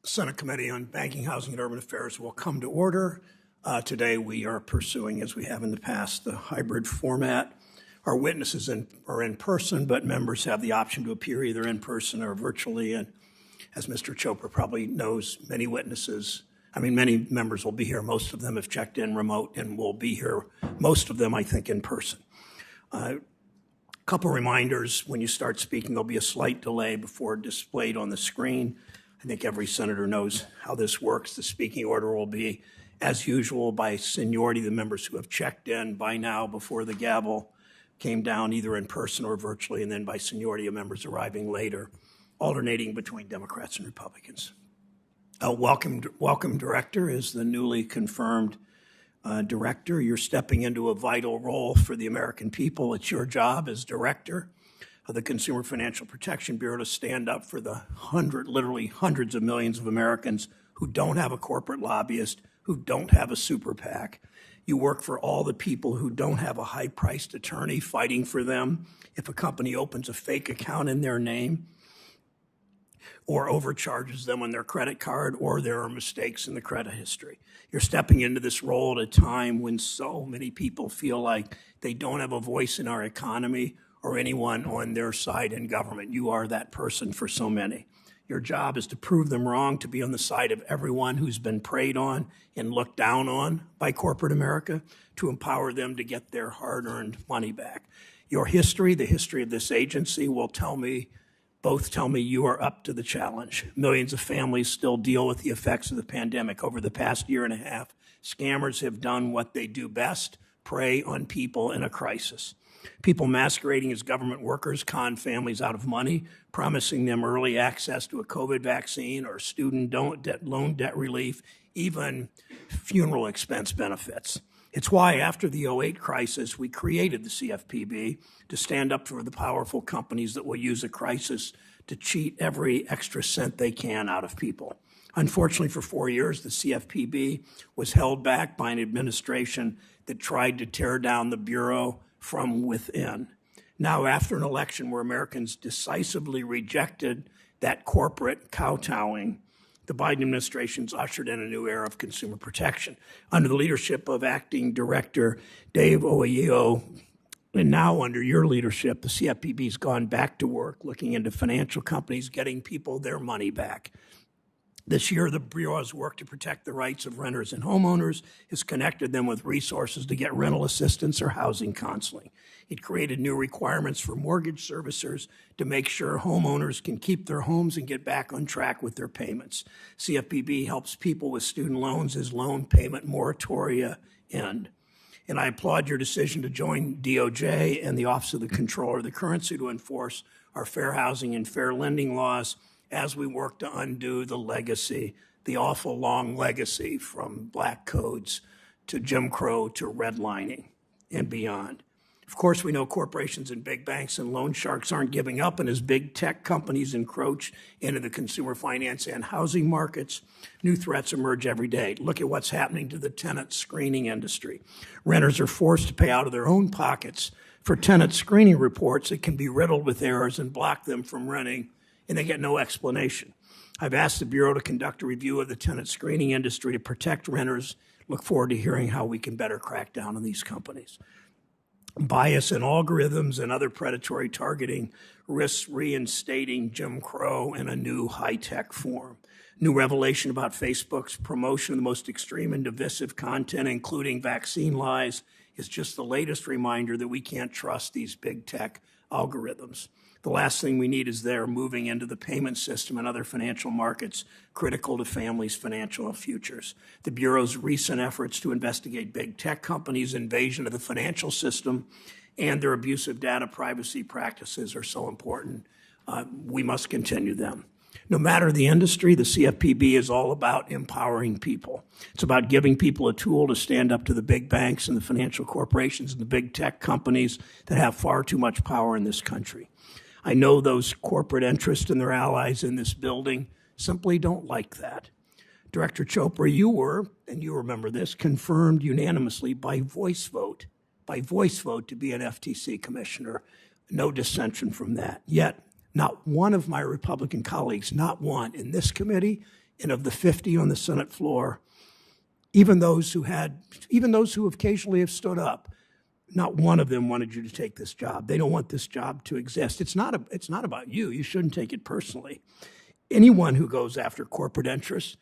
Senate Committee on Banking, Housing, and Urban Affairs will come to order. Today we are pursuing, as we have in the past, the hybrid format. Our witnesses are in person, but members have the option to appear either in person or virtually. And as Mr. Chopra probably knows, many members will be here. Most of them have checked in remote and will be here, most of them, I think, in person. Couple reminders: when you start speaking, there'll be a slight delay before displayed on the screen. I think every senator knows how this works. The speaking order will be, as usual, by seniority. The members who have checked in by now before the gavel came down either in person or virtually, and then by seniority of members arriving later, alternating between Democrats and Republicans. Welcome, Director, is the newly confirmed Director. You're stepping into a vital role for the American people. It's your job as Director of the Consumer Financial Protection Bureau to stand up for the literally hundreds of millions of Americans who don't have a corporate lobbyist, who don't have a super PAC. You work for all the people who don't have a high-priced attorney fighting for them if a company opens a fake account in their name or overcharges them on their credit card, or there are mistakes in the credit history. You're stepping into this role at a time when so many people feel like they don't have a voice in our economy or anyone on their side in government. You are that person for so many. Your job is to prove them wrong, to be on the side of everyone who's been preyed on and looked down on by corporate America, to empower them to get their hard-earned money back. Your history, the history of this agency, will both tell me you are up to the challenge. Millions of families still deal with the effects of the pandemic. Over the past year and a half, scammers have done what they do best: prey on people in a crisis. People masquerading as government workers con families out of money, promising them early access to a COVID vaccine or student loan debt relief, even funeral expense benefits. It's why after the 2008 crisis, we created the CFPB to stand up for the powerful companies that will use a crisis to cheat every extra cent they can out of people. Unfortunately, for 4 years, the CFPB was held back by an administration that tried to tear down the Bureau from within. Now, after an election where Americans decisively rejected that corporate kowtowing, the Biden administration's ushered in a new era of consumer protection. Under the leadership of Acting Director Dave Oyeyo, and now under your leadership, the CFPB's gone back to work looking into financial companies getting people their money back. This year, the Bureau has worked to protect the rights of renters and homeowners, has connected them with resources to get rental assistance or housing counseling. It created new requirements for mortgage servicers to make sure homeowners can keep their homes and get back on track with their payments. CFPB helps people with student loans as loan payment moratoria end. And I applaud your decision to join DOJ and the Office of the Comptroller of the Currency to enforce our fair housing and fair lending laws as we work to undo the legacy, the awful long legacy from black codes to Jim Crow to redlining and beyond. Of course, we know corporations and big banks and loan sharks aren't giving up, and as big tech companies encroach into the consumer finance and housing markets, new threats emerge every day. Look at what's happening to the tenant screening industry. Renters are forced to pay out of their own pockets for tenant screening reports that can be riddled with errors and block them from renting, and they get no explanation. I've asked the Bureau to conduct a review of the tenant screening industry to protect renters. Look forward to hearing how we can better crack down on these companies. Bias in algorithms and other predatory targeting risks reinstating Jim Crow in a new high-tech form. New revelation about Facebook's promotion of the most extreme and divisive content, including vaccine lies, is just the latest reminder that we can't trust these big tech algorithms. The last thing we need is they're moving into the payment system and other financial markets critical to families' financial futures. The Bureau's recent efforts to investigate big tech companies' invasion of the financial system and their abusive data privacy practices are so important. We must continue them. No matter the industry, the CFPB is all about empowering people. It's about giving people a tool to stand up to the big banks and the financial corporations and the big tech companies that have far too much power in this country. I know those corporate interests and their allies in this building simply don't like that. Director Chopra, you were, and you remember this, confirmed unanimously by voice vote to be an FTC commissioner. No dissension from that. Yet, not one of my Republican colleagues, not one in this committee, And of the 50 on the Senate floor, even those who occasionally have stood up, not one of them wanted you to take this job. They don't want this job to exist. It's not about you. You shouldn't take it personally. Anyone who goes after corporate interests,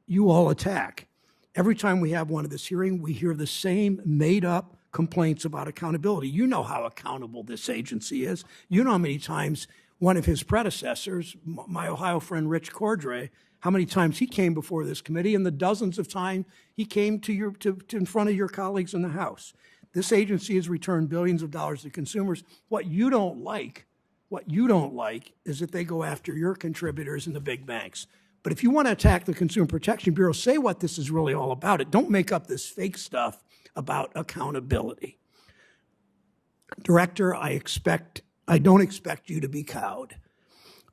you all attack. Every time we have one of this hearing, we hear the same made-up complaints about accountability. You know how accountable this agency is. You know how many times one of his predecessors, my Ohio friend Rich Cordray, how many times he came before this committee and the dozens of times he came to in front of your colleagues in the House. This agency has returned billions of dollars to consumers. What you don't like is that they go after your contributors and the big banks. But if you want to attack the Consumer Protection Bureau, say what this is really all about. Don't make up this fake stuff about accountability. Director, I don't expect you to be cowed.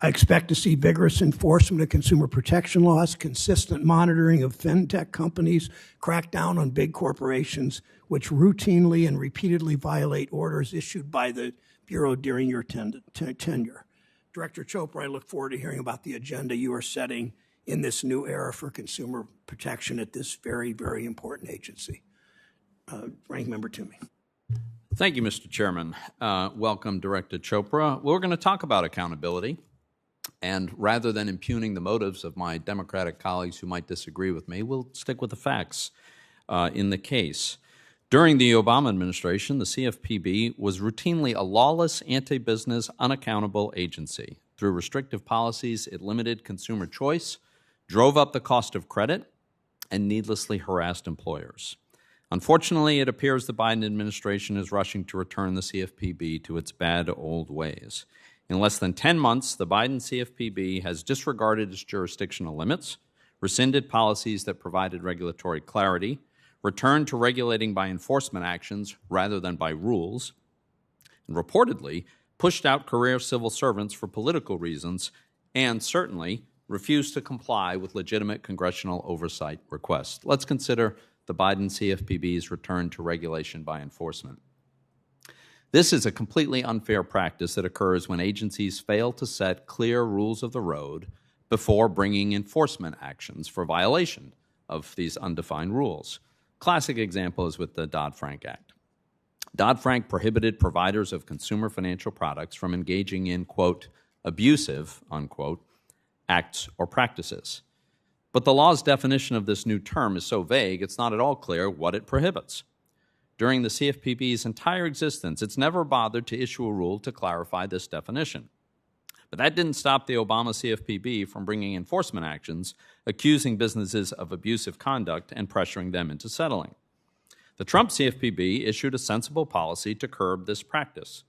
I expect to see vigorous enforcement of consumer protection laws, consistent monitoring of fintech companies, crack down on big corporations which routinely and repeatedly violate orders issued by the Bureau during your tenure. Director Chopra, I look forward to hearing about the agenda you are setting in this new era for consumer protection at this very, very important agency. Ranking Member Toomey. Thank you, Mr. Chairman. Welcome, Director Chopra. We're going to talk about accountability. And rather than impugning the motives of my Democratic colleagues who might disagree with me, we'll stick with the facts in the case. During the Obama administration, the CFPB was routinely a lawless, anti-business, unaccountable agency. Through restrictive policies, it limited consumer choice, drove up the cost of credit, and needlessly harassed employers. Unfortunately, it appears the Biden administration is rushing to return the CFPB to its bad old ways. In less than 10 months, the Biden CFPB has disregarded its jurisdictional limits, rescinded policies that provided regulatory clarity, returned to regulating by enforcement actions rather than by rules, and reportedly pushed out career civil servants for political reasons, and certainly refused to comply with legitimate congressional oversight requests. Let's consider the Biden CFPB's return to regulation by enforcement. This is a completely unfair practice that occurs when agencies fail to set clear rules of the road before bringing enforcement actions for violation of these undefined rules. Classic example is with the Dodd-Frank Act. Dodd-Frank prohibited providers of consumer financial products from engaging in, quote, abusive, unquote, acts or practices. But the law's definition of this new term is so vague, it's not at all clear what it prohibits. During the CFPB's entire existence, it's never bothered to issue a rule to clarify this definition. But that didn't stop the Obama CFPB from bringing enforcement actions, accusing businesses of abusive conduct and pressuring them into settling. The Trump CFPB issued a sensible policy to curb this practice.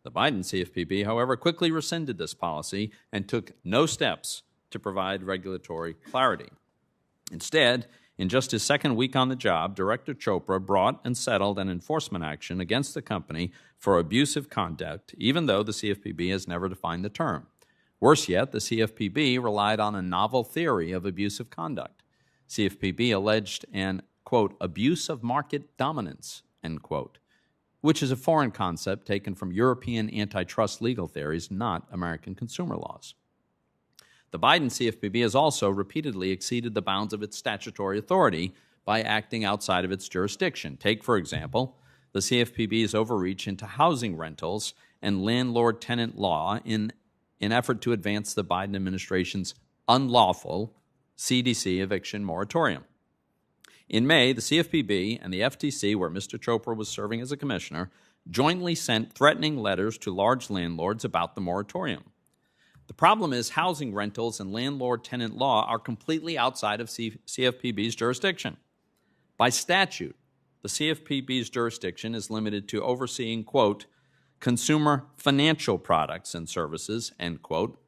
The Biden CFPB, however, quickly rescinded this policy and took no steps to provide regulatory clarity. Instead, in just his second week on the job, Director Chopra brought and settled an enforcement action against the company for abusive conduct, even though the CFPB has never defined the term. Worse yet, the CFPB relied on a novel theory of abusive conduct. CFPB alleged an, quote, abuse of market dominance, end quote, which is a foreign concept taken from European antitrust legal theories, not American consumer laws. The Biden CFPB has also repeatedly exceeded the bounds of its statutory authority by acting outside of its jurisdiction. Take, for example, the CFPB's overreach into housing rentals and landlord-tenant law in an effort to advance the Biden administration's unlawful CDC eviction moratorium. In May, the CFPB and the FTC, where Mr. Chopra was serving as a commissioner, jointly sent threatening letters to large landlords about the moratorium. The problem is housing rentals and landlord-tenant law are completely outside of CFPB's jurisdiction. By statute, the CFPB's jurisdiction is limited to overseeing, quote, consumer financial products and services, end quote,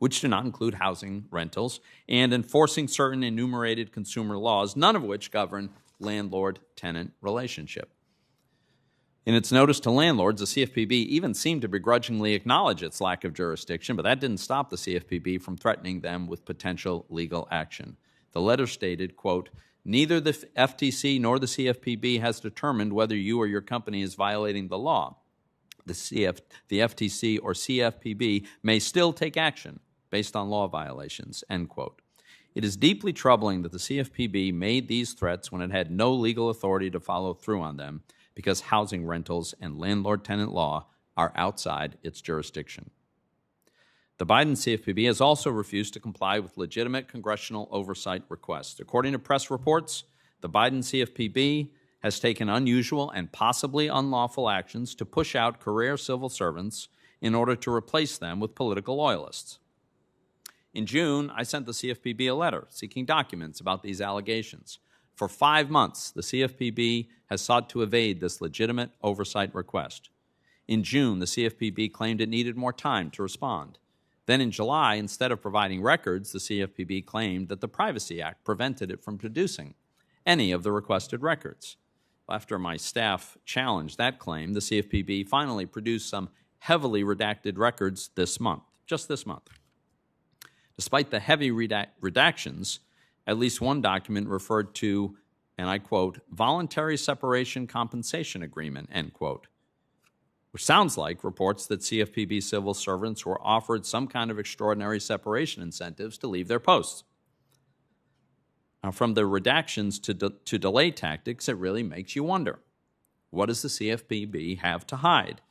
which do not include housing rentals, and enforcing certain enumerated consumer laws, none of which govern landlord-tenant relationship. In its notice to landlords, the CFPB even seemed to begrudgingly acknowledge its lack of jurisdiction, but that didn't stop the CFPB from threatening them with potential legal action. The letter stated, quote, neither the FTC nor the CFPB has determined whether you or your company is violating the law. The FTC or CFPB may still take action based on law violations, end quote. It is deeply troubling that the CFPB made these threats when it had no legal authority to follow through on them because housing rentals and landlord-tenant law are outside its jurisdiction. The Biden CFPB has also refused to comply with legitimate congressional oversight requests. According to press reports, the Biden CFPB has taken unusual and possibly unlawful actions to push out career civil servants in order to replace them with political loyalists. In June, I sent the CFPB a letter seeking documents about these allegations. For 5 months, the CFPB has sought to evade this legitimate oversight request. In June, the CFPB claimed it needed more time to respond. Then in July, instead of providing records, the CFPB claimed that the Privacy Act prevented it from producing any of the requested records. After my staff challenged that claim, the CFPB finally produced some heavily redacted records this month, just this month. Despite the heavy redactions, at least one document referred to, and I quote, voluntary separation compensation agreement, end quote, which sounds like reports that CFPB civil servants were offered some kind of extraordinary separation incentives to leave their posts. Now, from the redactions to delay tactics, it really makes you wonder, what does the CFPB have to hide?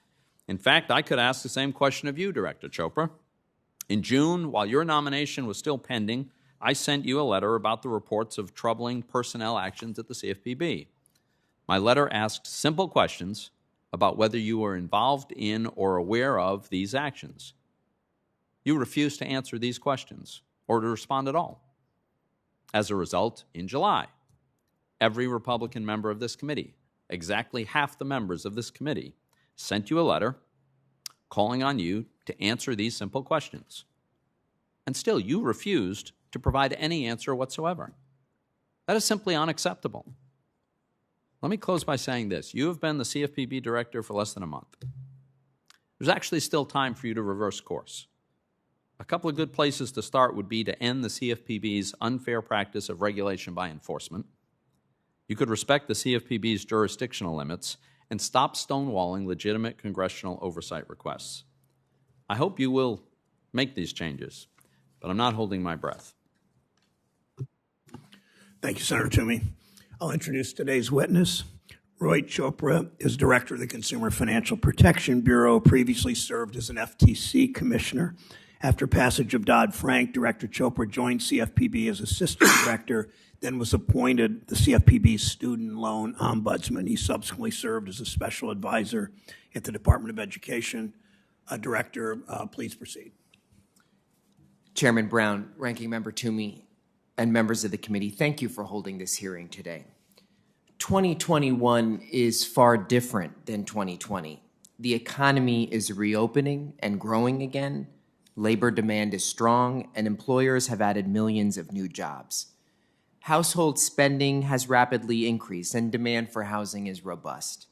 In fact, I could ask the same question of you, Director Chopra. In June, while your nomination was still pending, I sent you a letter about the reports of troubling personnel actions at the CFPB. My letter asked simple questions about whether you were involved in or aware of these actions. You refused to answer these questions or to respond at all. As a result, in July, every Republican member of this committee, exactly half the members of this committee, sent you a letter calling on you to answer these simple questions. And still, you refused to provide any answer whatsoever. That is simply unacceptable. Let me close by saying this. You have been the CFPB director for less than a month. There's actually still time for you to reverse course. A couple of good places to start would be to end the CFPB's unfair practice of regulation by enforcement. You could respect the CFPB's jurisdictional limits and stop stonewalling legitimate congressional oversight requests. I hope you will make these changes, but I'm not holding my breath. Thank you, Senator Toomey. I'll introduce today's witness. Roy Chopra is Director of the Consumer Financial Protection Bureau, previously served as an FTC commissioner. After passage of Dodd-Frank, Director Chopra joined CFPB as Assistant Director, then was appointed the CFPB's Student Loan Ombudsman. He subsequently served as a special advisor at the Department of Education. Director, please proceed. Chairman Brown, Ranking Member Toomey, and members of the committee, thank you for holding this hearing today. 2021 is far different than 2020. The economy is reopening and growing again. Labor demand is strong, and employers have added millions of new jobs. Household spending has rapidly increased, and demand for housing is robust.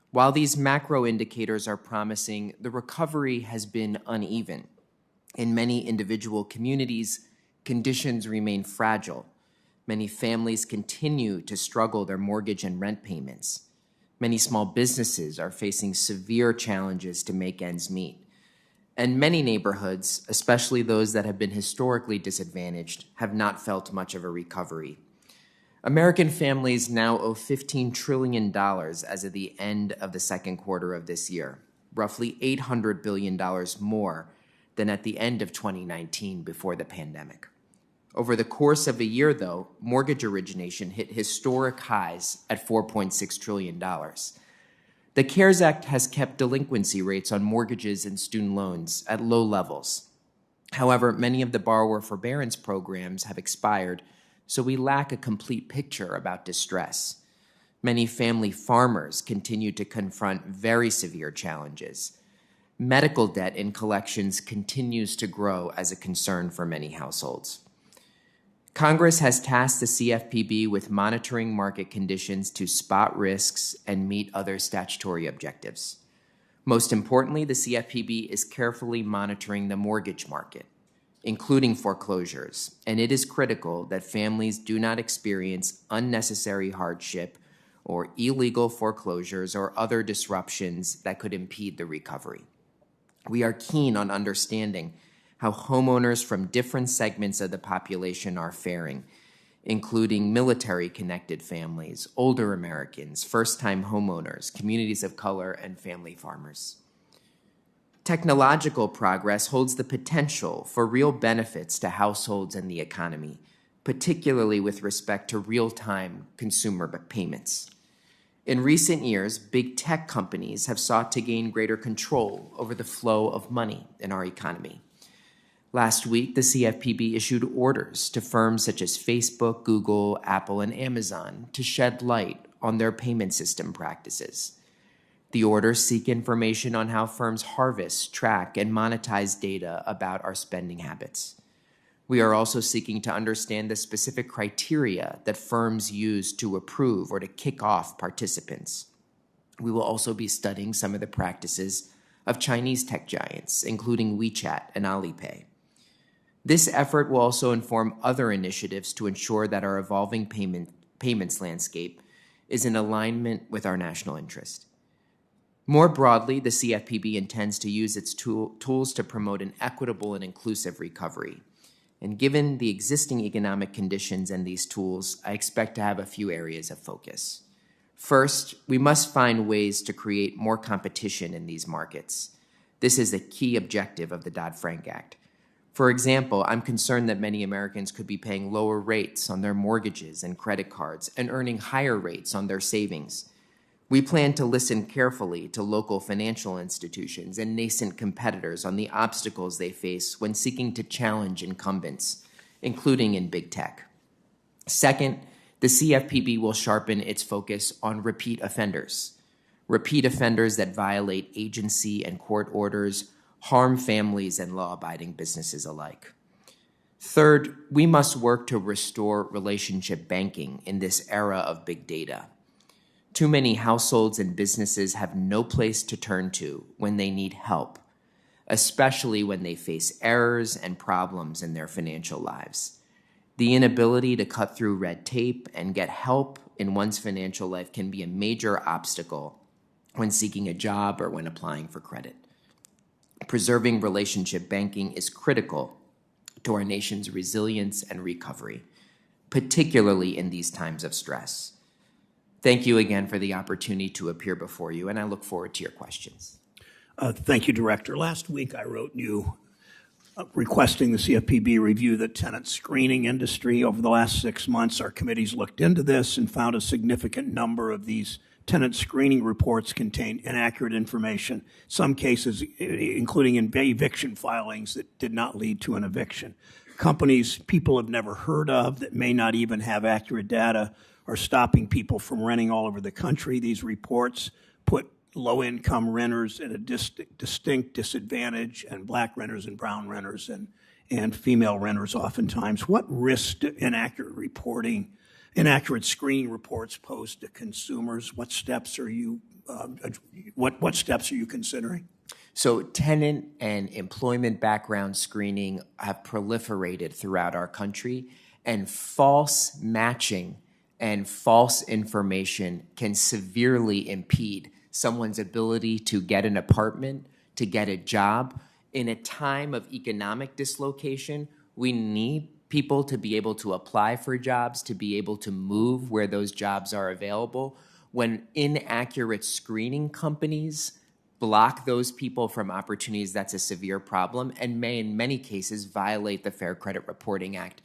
While these macro indicators are promising, the recovery has been uneven. In many individual communities, conditions remain fragile. Many families continue to struggle their mortgage and rent payments. Many small businesses are facing severe challenges to make ends meet. And many neighborhoods, especially those that have been historically disadvantaged, have not felt much of a recovery. American families now owe $15 trillion as of the end of the second quarter of this year, roughly $800 billion more than at the end of 2019 before the pandemic. Over the course of a year, though, mortgage origination hit historic highs at $4.6 trillion. The CARES Act has kept delinquency rates on mortgages and student loans at low levels. However, many of the borrower forbearance programs have expired, so we lack a complete picture about distress. Many family farmers continue to confront very severe challenges. Medical debt in collections continues to grow as a concern for many households. Congress has tasked the CFPB with monitoring market conditions to spot risks and meet other statutory objectives. Most importantly, the CFPB is carefully monitoring the mortgage market, including foreclosures, and it is critical that families do not experience unnecessary hardship or illegal foreclosures or other disruptions that could impede the recovery. We are keen on understanding how homeowners from different segments of the population are faring, including military-connected families, older Americans, first-time homeowners, communities of color, and family farmers. Technological progress holds the potential for real benefits to households and the economy, particularly with respect to real-time consumer payments. In recent years, big tech companies have sought to gain greater control over the flow of money in our economy. Last week, the CFPB issued orders to firms such as Facebook, Google, Apple, and Amazon to shed light on their payment system practices. The orders seek information on how firms harvest, track, and monetize data about our spending habits. We are also seeking to understand the specific criteria that firms use to approve or to kick off participants. We will also be studying some of the practices of Chinese tech giants, including WeChat and Alipay. This effort will also inform other initiatives to ensure that our evolving payments landscape is in alignment with our national interest. More broadly, the CFPB intends to use its tools to promote an equitable and inclusive recovery. And given the existing economic conditions and these tools, I expect to have a few areas of focus. First, we must find ways to create more competition in these markets. This is a key objective of the Dodd-Frank Act. For example, I'm concerned that many Americans could be paying lower rates on their mortgages and credit cards and earning higher rates on their savings. We plan to listen carefully to local financial institutions and nascent competitors on the obstacles they face when seeking to challenge incumbents, including in big tech. Second, the CFPB will sharpen its focus on repeat offenders that violate agency and court orders, harm families and law-abiding businesses alike. Third, we must work to restore relationship banking in this era of big data. Too many households and businesses have no place to turn to when they need help, especially when they face errors and problems in their financial lives. The inability to cut through red tape and get help in one's financial life can be a major obstacle when seeking a job or when applying for credit. Preserving relationship banking is critical to our nation's resilience and recovery, particularly in these times of stress. Thank you again for the opportunity to appear before you, and I look forward to your questions. Thank you, Director. Last week I wrote you requesting the CFPB review the tenant screening industry. Over the last 6 months, our committees looked into this and found a significant number of these tenant screening reports contain inaccurate information, some cases including in eviction filings that did not lead to an eviction. Companies people have never heard of that may not even have accurate data are stopping people from renting all over the country. These reports put low-income renters at a distinct disadvantage, and black renters and brown renters and female renters oftentimes. What risk do inaccurate screening reports pose to consumers? What steps are you what steps are you considering? So tenant and employment background screening have proliferated throughout our country, and false matching and false information can severely impede someone's ability to get an apartment, to get a job. In a time of economic dislocation, we need people to be able to apply for jobs, to be able to move where those jobs are available. When inaccurate screening companies block those people from opportunities, that's a severe problem and may in many cases violate the Fair Credit Reporting Act,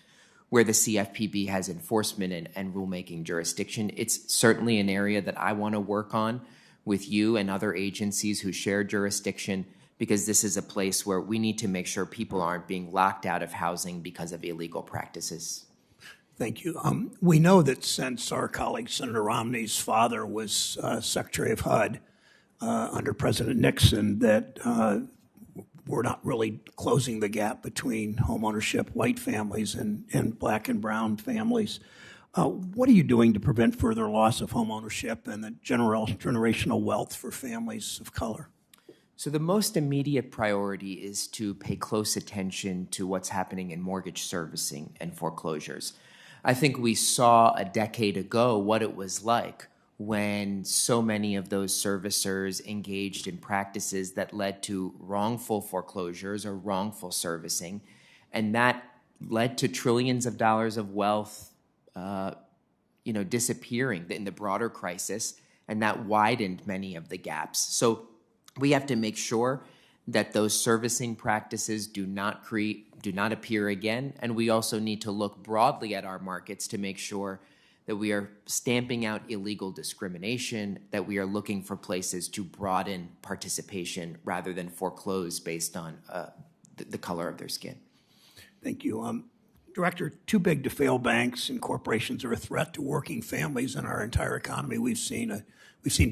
where the CFPB has enforcement and rulemaking jurisdiction. It's certainly an area that I want to work on with you and other agencies who share jurisdiction, because this is a place where we need to make sure people aren't being locked out of housing because of illegal practices. Thank you. We know that since our colleague Senator Romney's father was Secretary of HUD under President Nixon, that we're not really closing the gap between homeownership, white families, and black and brown families. What are you doing to prevent further loss of homeownership and the generational wealth for families of color? So the most immediate priority is to pay close attention to what's happening in mortgage servicing and foreclosures. I think we saw a decade ago what it was like when so many of those servicers engaged in practices that led to wrongful foreclosures or wrongful servicing, and that led to trillions of dollars of wealth, disappearing in the broader crisis, and that widened many of the gaps. So we have to make sure that those servicing practices do not appear again, and we also need to look broadly at our markets to make sure that we are stamping out illegal discrimination, that we are looking for places to broaden participation rather than foreclose based on the color of their skin. Thank you. Director, too big to fail banks and corporations are a threat to working families and our entire economy. We've seen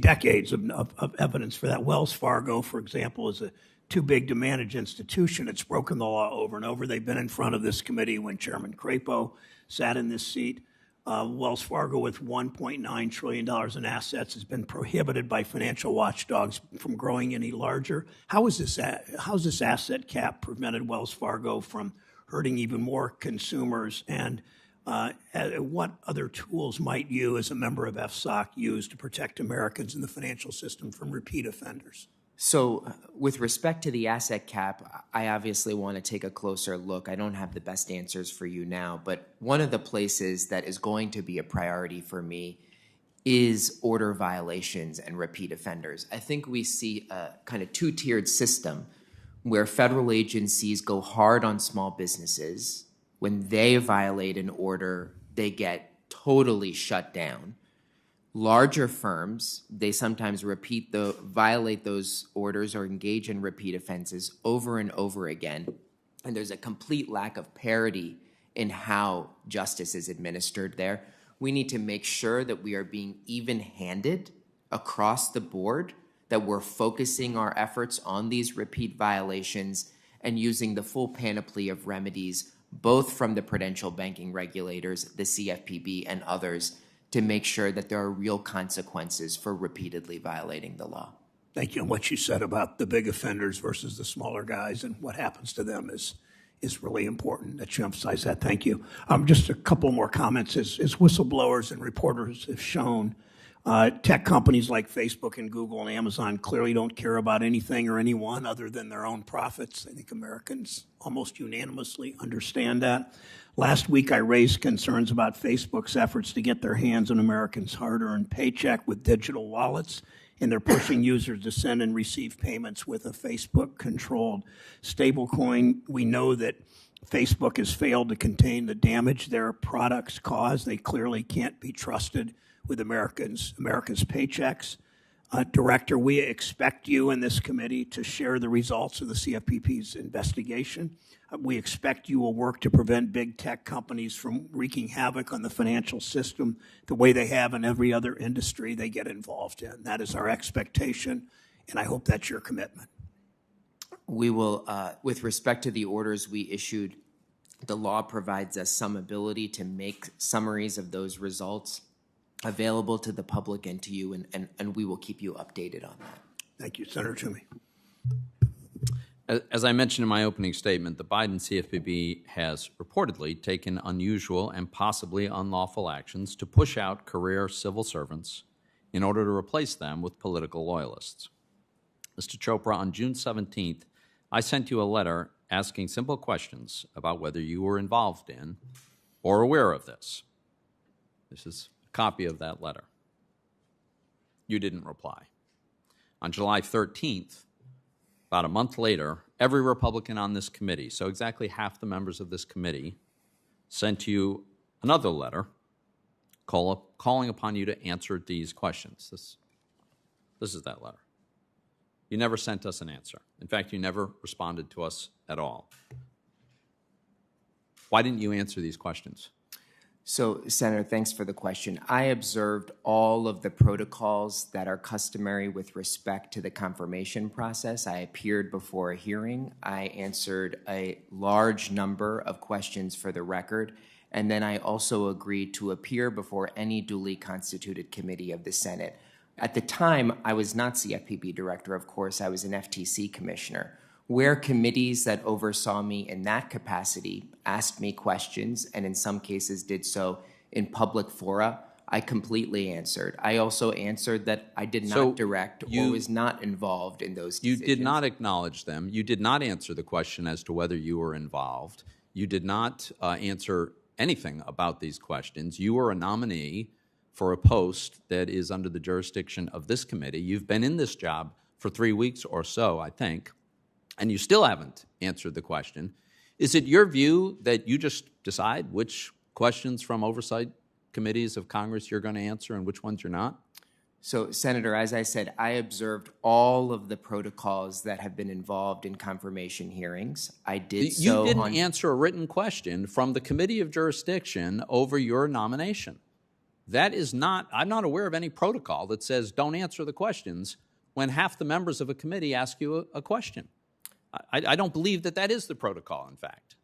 decades of evidence for that. Wells Fargo, for example, is a too big to manage institution. It's broken the law over and over. They've been in front of this committee when Chairman Crapo sat in this seat. Wells Fargo, with $1.9 trillion in assets, has been prohibited by financial watchdogs from growing any larger. How's this asset cap prevented Wells Fargo from hurting even more consumers? And what other tools might you, as a member of FSOC, use to protect Americans in the financial system from repeat offenders? So with respect to the asset cap, I obviously want to take a closer look. I don't have the best answers for you now, but one of the places that is going to be a priority for me is order violations and repeat offenders. I think we see a kind of two-tiered system where federal agencies go hard on small businesses. When they violate an order, they get totally shut down. Larger firms, they sometimes violate those orders or engage in repeat offenses over and over again. And there's a complete lack of parity in how justice is administered there. We need to make sure that we are being even-handed across the board, that we're focusing our efforts on these repeat violations and using the full panoply of remedies, both from the prudential banking regulators, the CFPB, and others, to make sure that there are real consequences for repeatedly violating the law. Thank you. And what you said about the big offenders versus the smaller guys and what happens to them is really important that you emphasize that. Thank you. Just a couple more comments. As whistleblowers and reporters have shown, tech companies like Facebook and Google and Amazon clearly don't care about anything or anyone other than their own profits. I think Americans almost unanimously understand that. Last week, I raised concerns about Facebook's efforts to get their hands on Americans' hard-earned paycheck with digital wallets, and they're pushing users to send and receive payments with a Facebook-controlled stablecoin. We know that Facebook has failed to contain the damage their products cause. They clearly can't be trusted with Americans' paychecks. Director, we expect you and this committee to share the results of the CFPB's investigation. We expect you will work to prevent big tech companies from wreaking havoc on the financial system the way they have in every other industry they get involved in. That is our expectation, and I hope that's your commitment. We will, with respect to the orders we issued, the law provides us some ability to make summaries of those results available to the public and to you, and we will keep you updated on that. Thank you. Senator Toomey. As I mentioned in my opening statement, the Biden CFPB has reportedly taken unusual and possibly unlawful actions to push out career civil servants in order to replace them with political loyalists. Mr. Chopra, on June 17th, I sent you a letter asking simple questions about whether you were involved in or aware of this. This is a copy of that letter. You didn't reply. On July 13th, about a month later, every Republican on this committee, so exactly half the members of this committee, sent you another letter calling upon you to answer these questions. This is that letter. You never sent us an answer. In fact, you never responded to us at all. Why didn't you answer these questions? So, Senator, thanks for the question. I observed all of the protocols that are customary with respect to the confirmation process. I appeared before a hearing. I answered a large number of questions for the record, and then I also agreed to appear before any duly constituted committee of the Senate. At the time, I was not CFPB director, of course. I was an FTC commissioner. Where committees that oversaw me in that capacity asked me questions, and in some cases did so in public fora, I completely answered. I also answered that I did So not direct or was not involved in those You decisions. did not acknowledge them. You did not answer the question as to whether you were involved. You did not answer anything about these questions. You were a nominee for a post that is under the jurisdiction of this committee. You've been in this job for 3 weeks or so, I think, and you still haven't answered the question. Is it your view that you just decide which questions from oversight committees of Congress you're going to answer and which ones you're not? So, Senator, as I said, I observed all of the protocols that have been involved in confirmation hearings. I did so You didn't on... answer a written question from the committee of jurisdiction over your nomination. That is not, I'm not aware of any protocol that says don't answer the questions when half the members of a committee ask you a question. I don't believe that that is the protocol, in fact.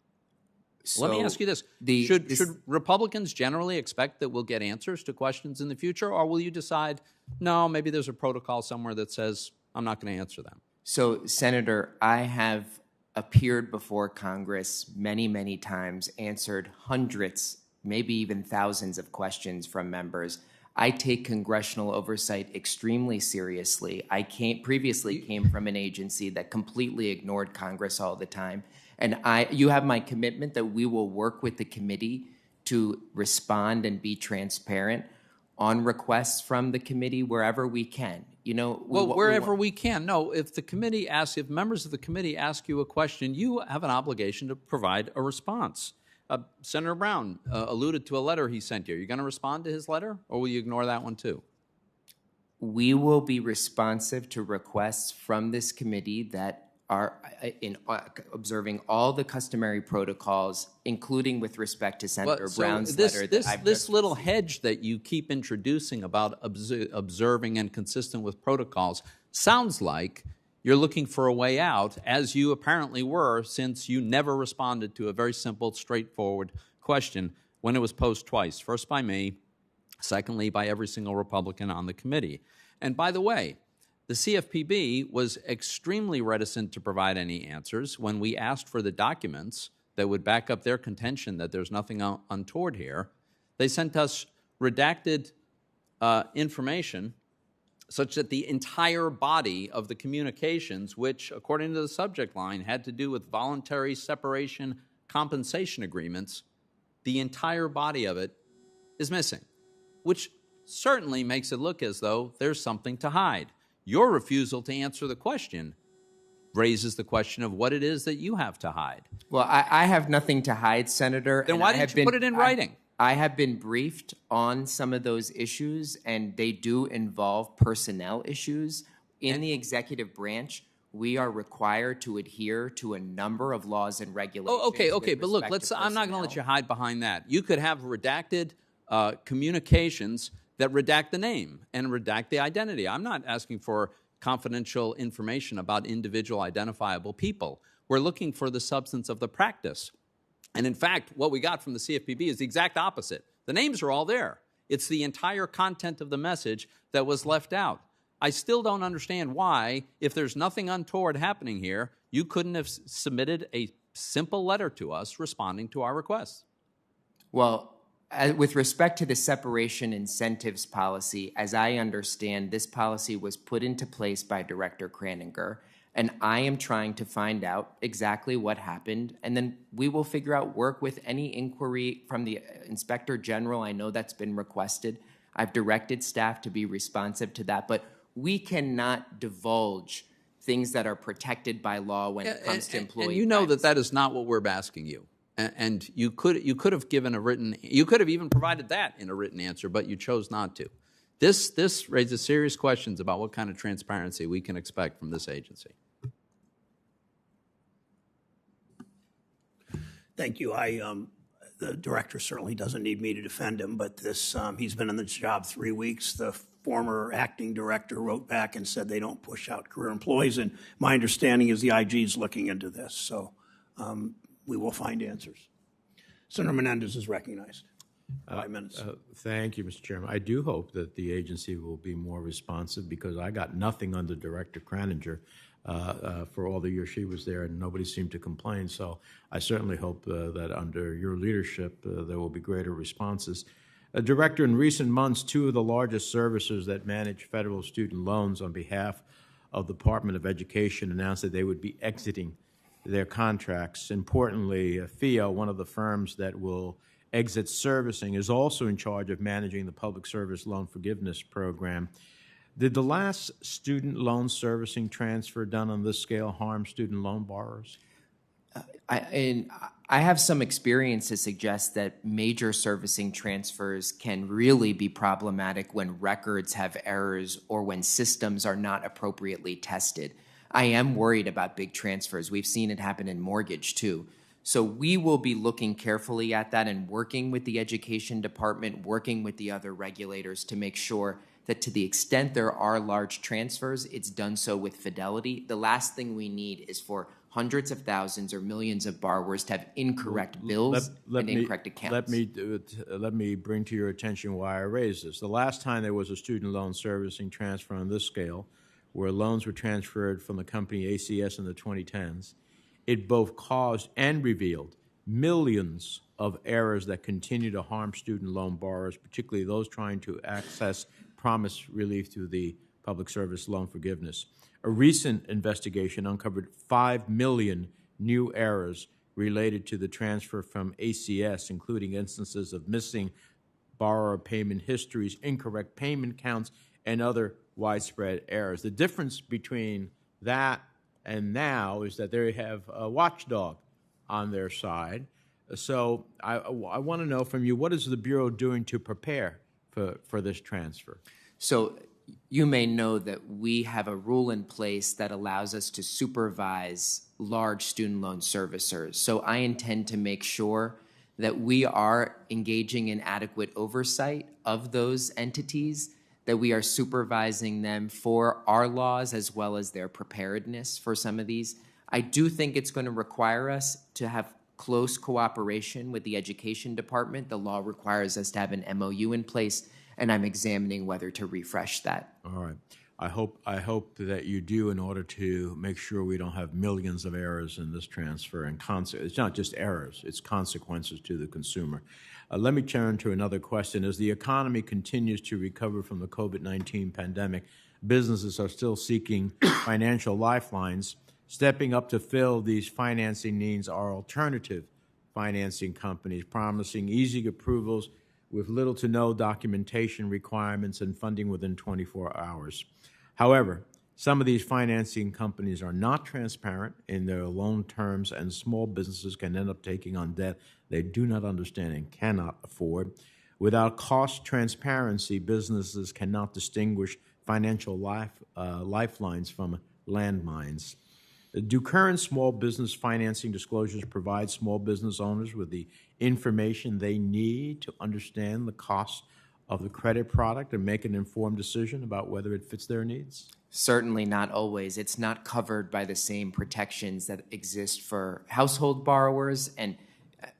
Let me ask you this. Should Republicans generally expect that we'll get answers to questions in the future, or will you decide, no, maybe there's a protocol somewhere that says I'm not going to answer them? So, Senator, I have appeared before Congress many, many times, answered hundreds, maybe even thousands of questions from members. I take congressional oversight extremely seriously. I previously came from an agency that completely ignored Congress all the time. And you have my commitment that we will work with the committee to respond and be transparent on requests from the committee wherever we can. You know, wherever we can. No, if members of the committee ask you a question, you have an obligation to provide a response. Senator Brown alluded to a letter he sent you. Are you going to respond to his letter, or will you ignore that one too? We will be responsive to requests from this committee that are in observing all the customary protocols, including with respect to Senator Brown's letter. This little hedge that you keep introducing about observing and consistent with protocols sounds like you're looking for a way out, as you apparently were, since you never responded to a very simple, straightforward question when it was posed twice, first by me, secondly by every single Republican on the committee. And by the way, the CFPB was extremely reticent to provide any answers when we asked for the documents that would back up their contention that there's nothing untoward here. They sent us redacted information such that the entire body of the communications, which, according to the subject line, had to do with voluntary separation compensation agreements, the entire body of it is missing, which certainly makes it look as though there's something to hide. Your refusal to answer the question raises the question of what it is that you have to hide. Well, I have nothing to hide, Senator. Then why didn't you put it in writing? I have been briefed on some of those issues, and they do involve personnel issues. In the executive branch, we are required to adhere to a number of laws and regulations. Okay, but look, I'm not going to let you hide behind that. You could have redacted communications that redact the name and redact the identity. I'm not asking for confidential information about individual identifiable people. We're looking for the substance of the practice. And in fact, what we got from the CFPB is the exact opposite. The names are all there. It's the entire content of the message that was left out. I still don't understand why, if there's nothing untoward happening here, you couldn't have submitted a simple letter to us responding to our requests. Well, with respect to the separation incentives policy, as I understand, this policy was put into place by Director Kraninger, and I am trying to find out exactly what happened, and then we will work with any inquiry from the Inspector General. I know that's been requested. I've directed staff to be responsive to that, but we cannot divulge things that are protected by law when it comes to employee And you know privacy. that is not what we're asking you. And you could have given a written, you could have even provided that in a written answer, but you chose not to. This raises serious questions about what kind of transparency we can expect from this agency. Thank you. The director certainly doesn't need me to defend him, but he's been in this job 3 weeks. The former acting director wrote back and said they don't push out career employees, and my understanding is the IG is looking into this. So we will find answers. Senator Menendez is recognized. 5 minutes. Thank you, Mr. Chairman. I do hope that the agency will be more responsive, because I got nothing under Director Kraninger for all the years she was there, and nobody seemed to complain. So I certainly hope that under your leadership there will be greater responses. Director, in recent months, two of the largest servicers that manage federal student loans on behalf of the Department of Education announced that they would be exiting their contracts. Importantly, FIO, one of the firms that will exit servicing, is also in charge of managing the Public Service Loan Forgiveness Program. Did the last student loan servicing transfer done on this scale harm student loan borrowers? I have some experience to suggest that major servicing transfers can really be problematic when records have errors or when systems are not appropriately tested. I am worried about big transfers. We've seen it happen in mortgage too. So we will be looking carefully at that and working with the education department, working with the other regulators to make sure that to the extent there are large transfers, it's done so with fidelity. The last thing we need is for hundreds of thousands or millions of borrowers to have incorrect bills and incorrect accounts. Let me bring to your attention why I raised this. The last time there was a student loan servicing transfer on this scale, where loans were transferred from the company ACS in the 2010s, it both caused and revealed millions of errors that continue to harm student loan borrowers, particularly those trying to access promised relief through the Public Service Loan Forgiveness. A recent investigation uncovered 5 million new errors related to the transfer from ACS, including instances of missing borrower payment histories, incorrect payment counts, and other widespread errors. The difference between that and now is that they have a watchdog on their side. So I want to know from you, what is the Bureau doing to prepare for this transfer? So you may know that we have a rule in place that allows us to supervise large student loan servicers. So I intend to make sure that we are engaging in adequate oversight of those entities, that we are supervising them for our laws as well as their preparedness for some of these. I do think it's going to require us to have close cooperation with the education department. The law requires us to have an MOU in place, and I'm examining whether to refresh that. All right. I hope that you do, in order to make sure we don't have millions of errors in this transfer. And it's not just errors, it's consequences to the consumer. Let me turn to another question. As the economy continues to recover from the COVID-19 pandemic, businesses are still seeking financial lifelines. Stepping up to fill these financing needs are alternative financing companies, promising easy approvals with little to no documentation requirements and funding within 24 hours. However, some of these financing companies are not transparent in their loan terms, and small businesses can end up taking on debt they do not understand and cannot afford. Without cost transparency, businesses cannot distinguish financial lifelines from landmines. Do current small business financing disclosures provide small business owners with the information they need to understand the cost of the credit product and make an informed decision about whether it fits their needs? Certainly not always. It's not covered by the same protections that exist for household borrowers. And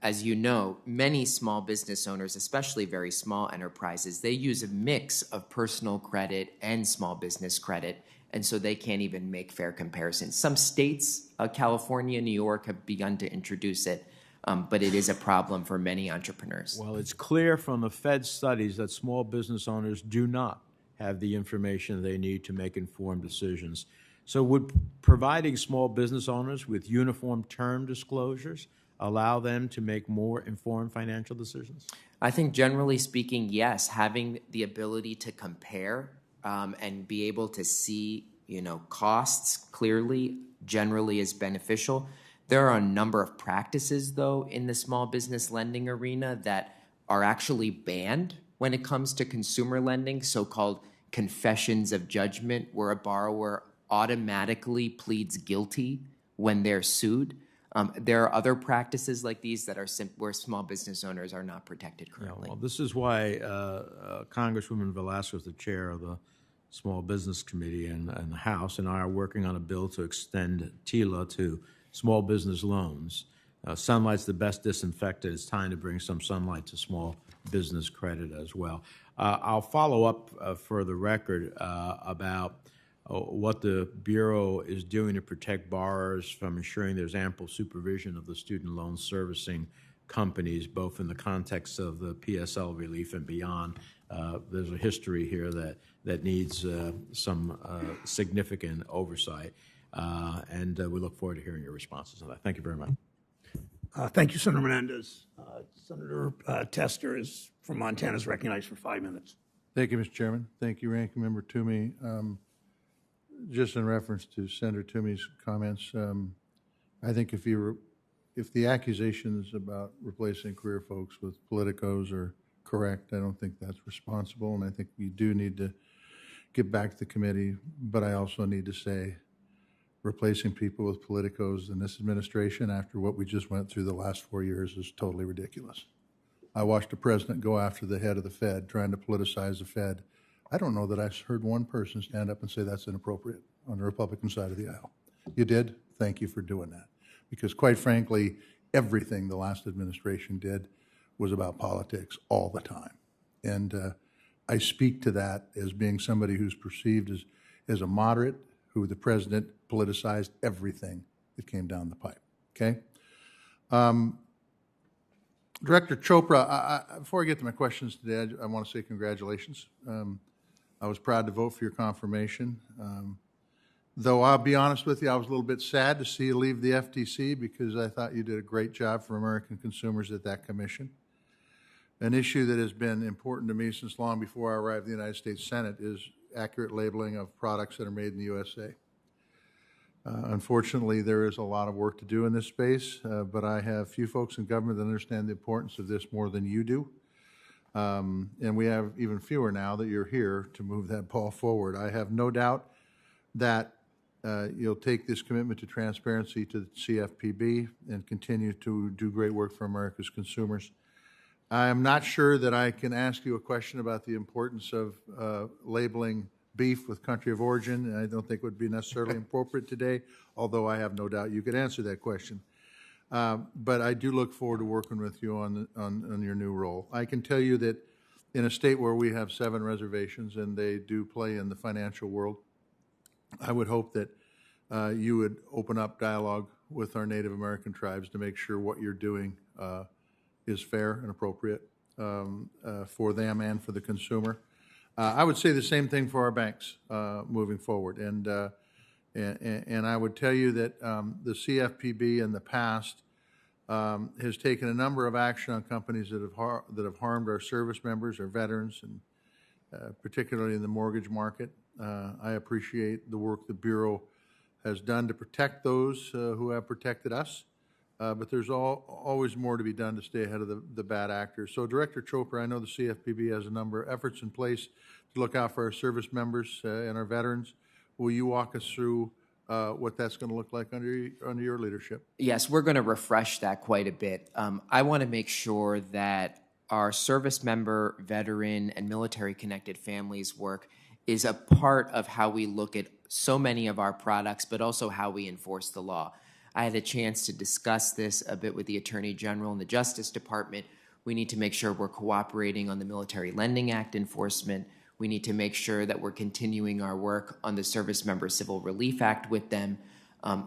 as you know, many small business owners, especially very small enterprises, they use a mix of personal credit and small business credit. And so they can't even make fair comparisons. Some states, California, New York, have begun to introduce it, but it is a problem for many entrepreneurs. Well, it's clear from the Fed studies that small business owners do not have the information they need to make informed decisions. So would providing small business owners with uniform term disclosures allow them to make more informed financial decisions? I think generally speaking, yes, having the ability to compare and be able to see, costs clearly generally is beneficial. There are a number of practices, though, in the small business lending arena that are actually banned when it comes to consumer lending, so-called confessions of judgment, where a borrower automatically pleads guilty when they're sued. There are other practices like these that are where small business owners are not protected currently. Yeah, well, this is why Congresswoman Velasquez, the chair of the Small Business Committee and the House, and I are working on a bill to extend TILA to small business loans. Sunlight's the best disinfectant. It's time to bring some sunlight to small business credit as well. I'll follow up for the record about what the Bureau is doing to protect borrowers from ensuring there's ample supervision of the student loan servicing companies, both in the context of the PSL relief and beyond. There's a history here that needs some significant oversight, and we look forward to hearing your responses on that. Thank you very much. Thank you, Senator Menendez. Senator Tester is from Montana is recognized for 5 minutes. Thank you, Mr. Chairman. Thank you, Ranking Member Toomey. Just in reference to Senator Toomey's comments, I think if the accusations about replacing career folks with politicos are correct, I don't think that's responsible, and I think we do need to get back to the committee. But I also need to say, replacing people with politicos in this administration after what we just went through the last 4 years is totally ridiculous. I watched the president go after the head of the Fed, trying to politicize the Fed. I don't know that I heard one person stand up and say that's inappropriate on the Republican side of the aisle. You did? Thank you for doing that. Because quite frankly, everything the last administration did was about politics all the time. And I speak to that as being somebody who's perceived as a moderate, who the president politicized everything that came down the pipe, okay? Director Chopra, before I get to my questions today, I want to say congratulations. I was proud to vote for your confirmation. Though I'll be honest with you, I was a little bit sad to see you leave the FTC because I thought you did a great job for American consumers at that commission. An issue that has been important to me since long before I arrived in the United States Senate is accurate labeling of products that are made in the USA. Unfortunately, there is a lot of work to do in this space, but I have few folks in government that understand the importance of this more than you do. And we have even fewer now that you're here to move that ball forward. I have no doubt that you'll take this commitment to transparency to the CFPB and continue to do great work for America's consumers. I am not sure that I can ask you a question about the importance of labeling beef with country of origin. I don't think it would be necessarily appropriate today, although I have no doubt you could answer that question. But I do look forward to working with you on your new role. I can tell you that in a state where we have 7 reservations and they do play in the financial world, I would hope that you would open up dialogue with our Native American tribes to make sure what you're doing is fair and appropriate for them and for the consumer. I would say the same thing for our banks moving forward. And I would tell you that the CFPB in the past has taken a number of action on companies that have harmed our service members, our veterans, and particularly in the mortgage market. I appreciate the work the Bureau has done to protect those who have protected us, but there's always more to be done to stay ahead of the bad actors. So, Director Chopra, I know the CFPB has a number of efforts in place to look out for our service members and our veterans. Will you walk us through what that's going to look like under your leadership? Yes, we're going to refresh that quite a bit. I want to make sure that our service member, veteran, and military-connected families work is a part of how we look at so many of our products, but also how we enforce the law. I had a chance to discuss this a bit with the Attorney General and the Justice Department. We need to make sure we're cooperating on the Military Lending Act enforcement. We need to make sure that we're continuing our work on the Service Member Civil Relief Act with them.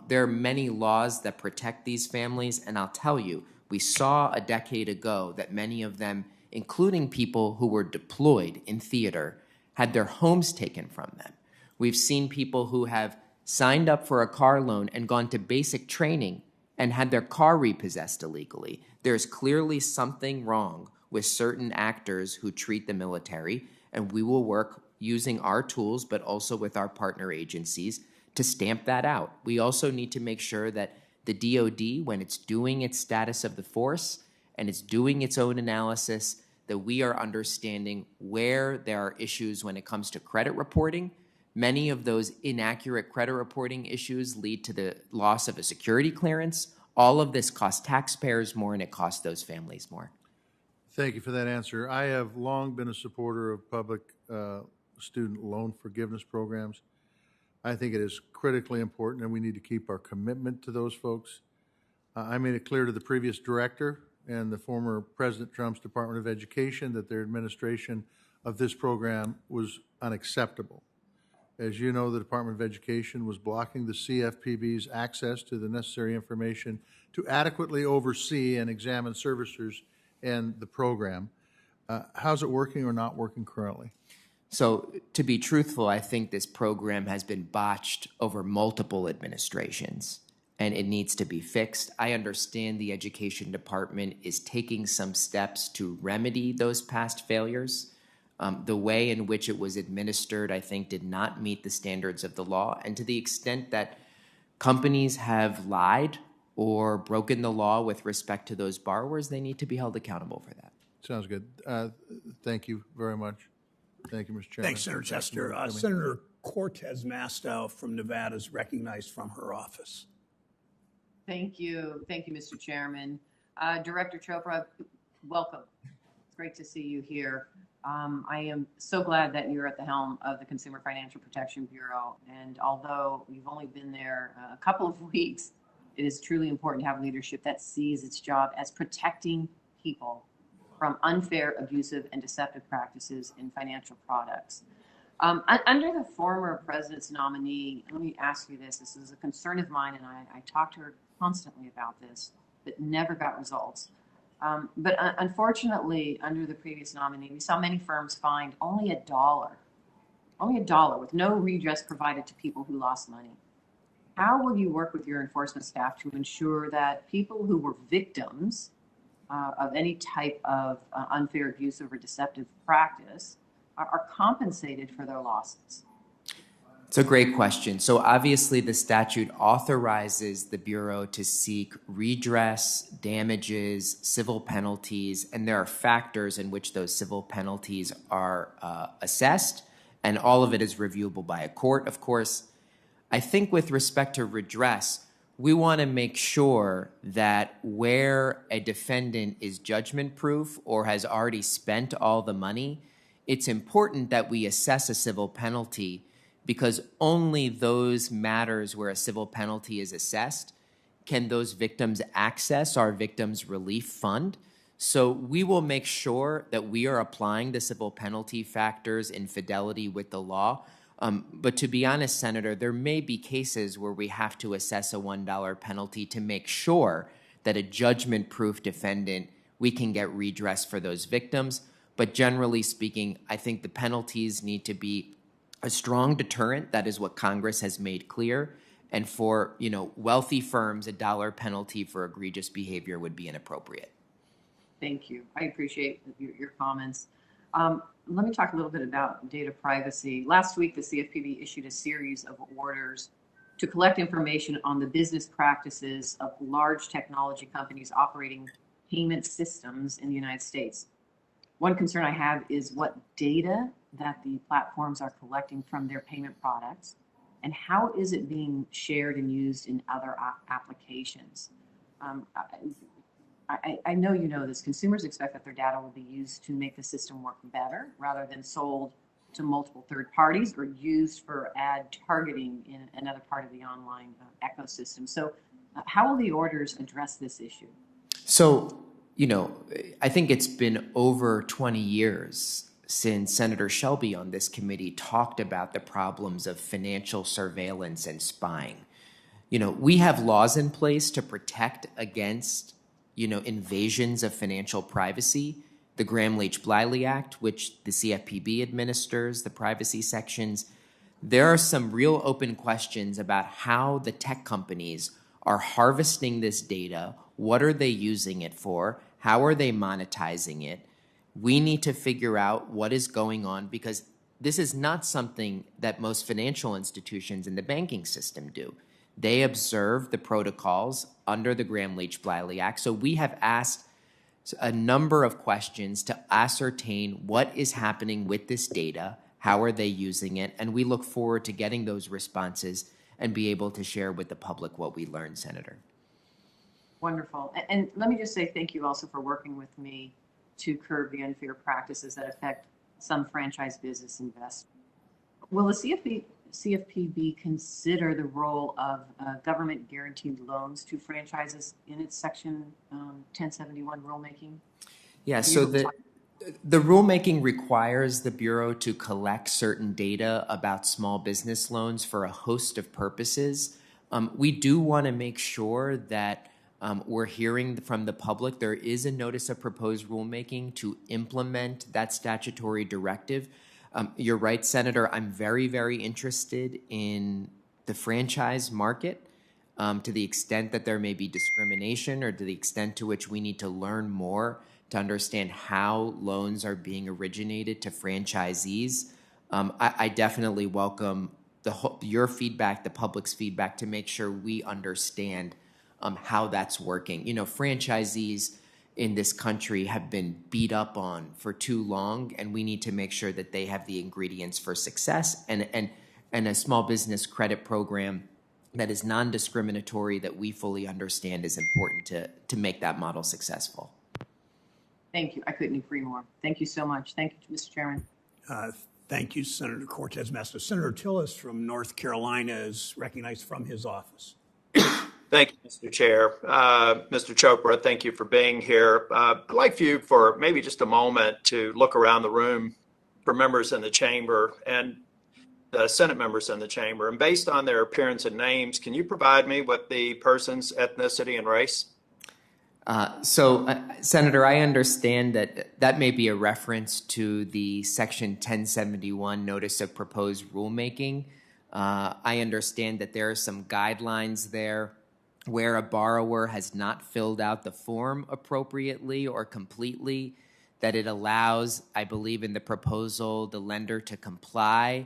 There are many laws that protect these families, and I'll tell you, we saw a decade ago that many of them, including people who were deployed in theater, had their homes taken from them. We've seen people who have signed up for a car loan and gone to basic training and had their car repossessed illegally. There's clearly something wrong with certain actors who treat the military, and we will work using our tools, but also with our partner agencies, to stamp that out. We also need to make sure that the DoD, when it's doing its status of the force and it's doing its own analysis, that we are understanding where there are issues when it comes to credit reporting. Many of those inaccurate credit reporting issues lead to the loss of a security clearance. All of this costs taxpayers more, and it costs those families more. Thank you for that answer. I have long been a supporter of public student loan forgiveness programs. I think it is critically important, and we need to keep our commitment to those folks. I made it clear to the previous director and the former President Trump's Department of Education that their administration of this program was unacceptable. As you know, the Department of Education was blocking the CFPB's access to the necessary information to adequately oversee and examine servicers and the program. How's it working or not working currently? So, to be truthful, I think this program has been botched over multiple administrations and it needs to be fixed. I understand the Education Department is taking some steps to remedy those past failures. The way in which it was administered, I think, did not meet the standards of the law. And to the extent that companies have lied or broken the law with respect to those borrowers, they need to be held accountable for that. Sounds good. Thank you very much. Thank you, Mr. Chairman. Thanks, Senator Chester. Senator Cortez Masto from Nevada is recognized from her office. Thank you. Thank you, Mr. Chairman. Director Chopra, welcome. It's great to see you here. I am so glad that you're at the helm of the Consumer Financial Protection Bureau. And although you've only been there a couple of weeks, it is truly important to have leadership that sees its job as protecting people from unfair, abusive, and deceptive practices in financial products. Under the former president's nominee, let me ask you this. This is a concern of mine, and I talk to her constantly about this, but never got results. But unfortunately, under the previous nominee, we saw many firms fined only $1 with no redress provided to people who lost money. How will you work with your enforcement staff to ensure that people who were victims of any type of unfair, abusive, or deceptive practice are compensated for their losses? It's a great question. So obviously the statute authorizes the Bureau to seek redress, damages, civil penalties, and there are factors in which those civil penalties are assessed, and all of it is reviewable by a court, of course. I think with respect to redress, we want to make sure that where a defendant is judgment-proof or has already spent all the money, it's important that we assess a civil penalty because only those matters where a civil penalty is assessed can those victims access our Victims Relief Fund. So we will make sure that we are applying the civil penalty factors in fidelity with the law. But to be honest, Senator, there may be cases where we have to assess a $1 penalty to make sure that a judgment-proof defendant, we can get redress for those victims. But generally speaking, I think the penalties need to be a strong deterrent. That is what Congress has made clear. And for wealthy firms, a $1 penalty for egregious behavior would be inappropriate. Thank you. I appreciate your comments. Let me talk a little bit about data privacy. Last week, the CFPB issued a series of orders to collect information on the business practices of large technology companies operating payment systems in the United States. One concern I have is what data that the platforms are collecting from their payment products, and how is it being shared and used in other applications? I know you know this. Consumers expect that their data will be used to make the system work better rather than sold to multiple third parties or used for ad targeting in another part of the online ecosystem. So how will the orders address this issue? So, I think it's been over 20 years since Senator Shelby on this committee talked about the problems of financial surveillance and spying. We have laws in place to protect against invasions of financial privacy, the Gramm-Leach-Bliley Act, which the CFPB administers, the privacy sections. There are some real open questions about how the tech companies are harvesting this data. What are they using it for? How are they monetizing it? We need to figure out what is going on because this is not something that most financial institutions in the banking system do. They observe the protocols under the Gramm-Leach-Bliley Act. So we have asked a number of questions to ascertain what is happening with this data, how are they using it, and we look forward to getting those responses and be able to share with the public what we learned, Senator. Wonderful. And let me just say thank you also for working with me to curb the unfair practices that affect some franchise business investors. Will the CFPB consider the role of government guaranteed loans to franchises in its Section 1071 rulemaking? Yeah, so The rulemaking requires the Bureau to collect certain data about small business loans for a host of purposes. We do want to make sure that we're hearing from the public. There is a notice of proposed rulemaking to implement that statutory directive. You're right, Senator. I'm very, very interested in the franchise market. To the extent that there may be discrimination, or to the extent to which we need to learn more to understand how loans are being originated to franchisees. I definitely welcome your feedback, the public's feedback, to make sure we understand how that's working. You know, franchisees in this country have been beat up on for too long, and we need to make sure that they have the ingredients for success, and a small business credit program that is non-discriminatory, that we fully understand is important to make that model successful. Thank you. I couldn't agree more. Thank you so much. Thank you, Mr. Chairman. Thank you, Senator Cortez Masto. Senator Tillis from North Carolina is recognized from his office. Thank you, Mr. Chair. Mr. Chopra, thank you for being here. I'd like for you for maybe just a moment to look around the room for members in the chamber and the Senate members in the chamber. And based on their appearance and names, can you provide me with the person's ethnicity and race? Senator, I understand that may be a reference to the Section 1071 Notice of Proposed Rulemaking. I understand that there are some guidelines there where a borrower has not filled out the form appropriately or completely, that it allows, I believe in the proposal, the lender to comply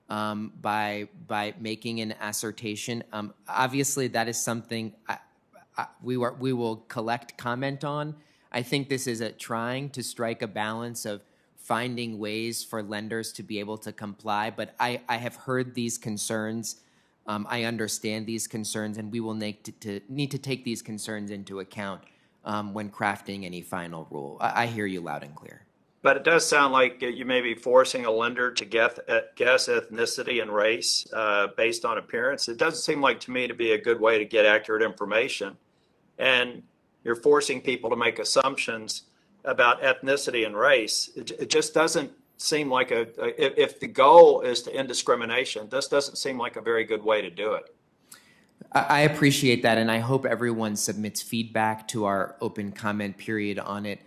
by making an assertion. Obviously, that is something we will collect comment on. I think this is trying to strike a balance of finding ways for lenders to be able to comply. But I have heard these concerns. I understand these concerns, and we will need to take these concerns into account when crafting any final rule. I hear you loud and clear. But it does sound like you may be forcing a lender to guess ethnicity and race based on appearance. It doesn't seem like to me to be a good way to get accurate information. And you're forcing people to make assumptions about ethnicity and race. It just doesn't seem like if the goal is to end discrimination, this doesn't seem like a very good way to do it. I appreciate that, and I hope everyone submits feedback to our open comment period on it.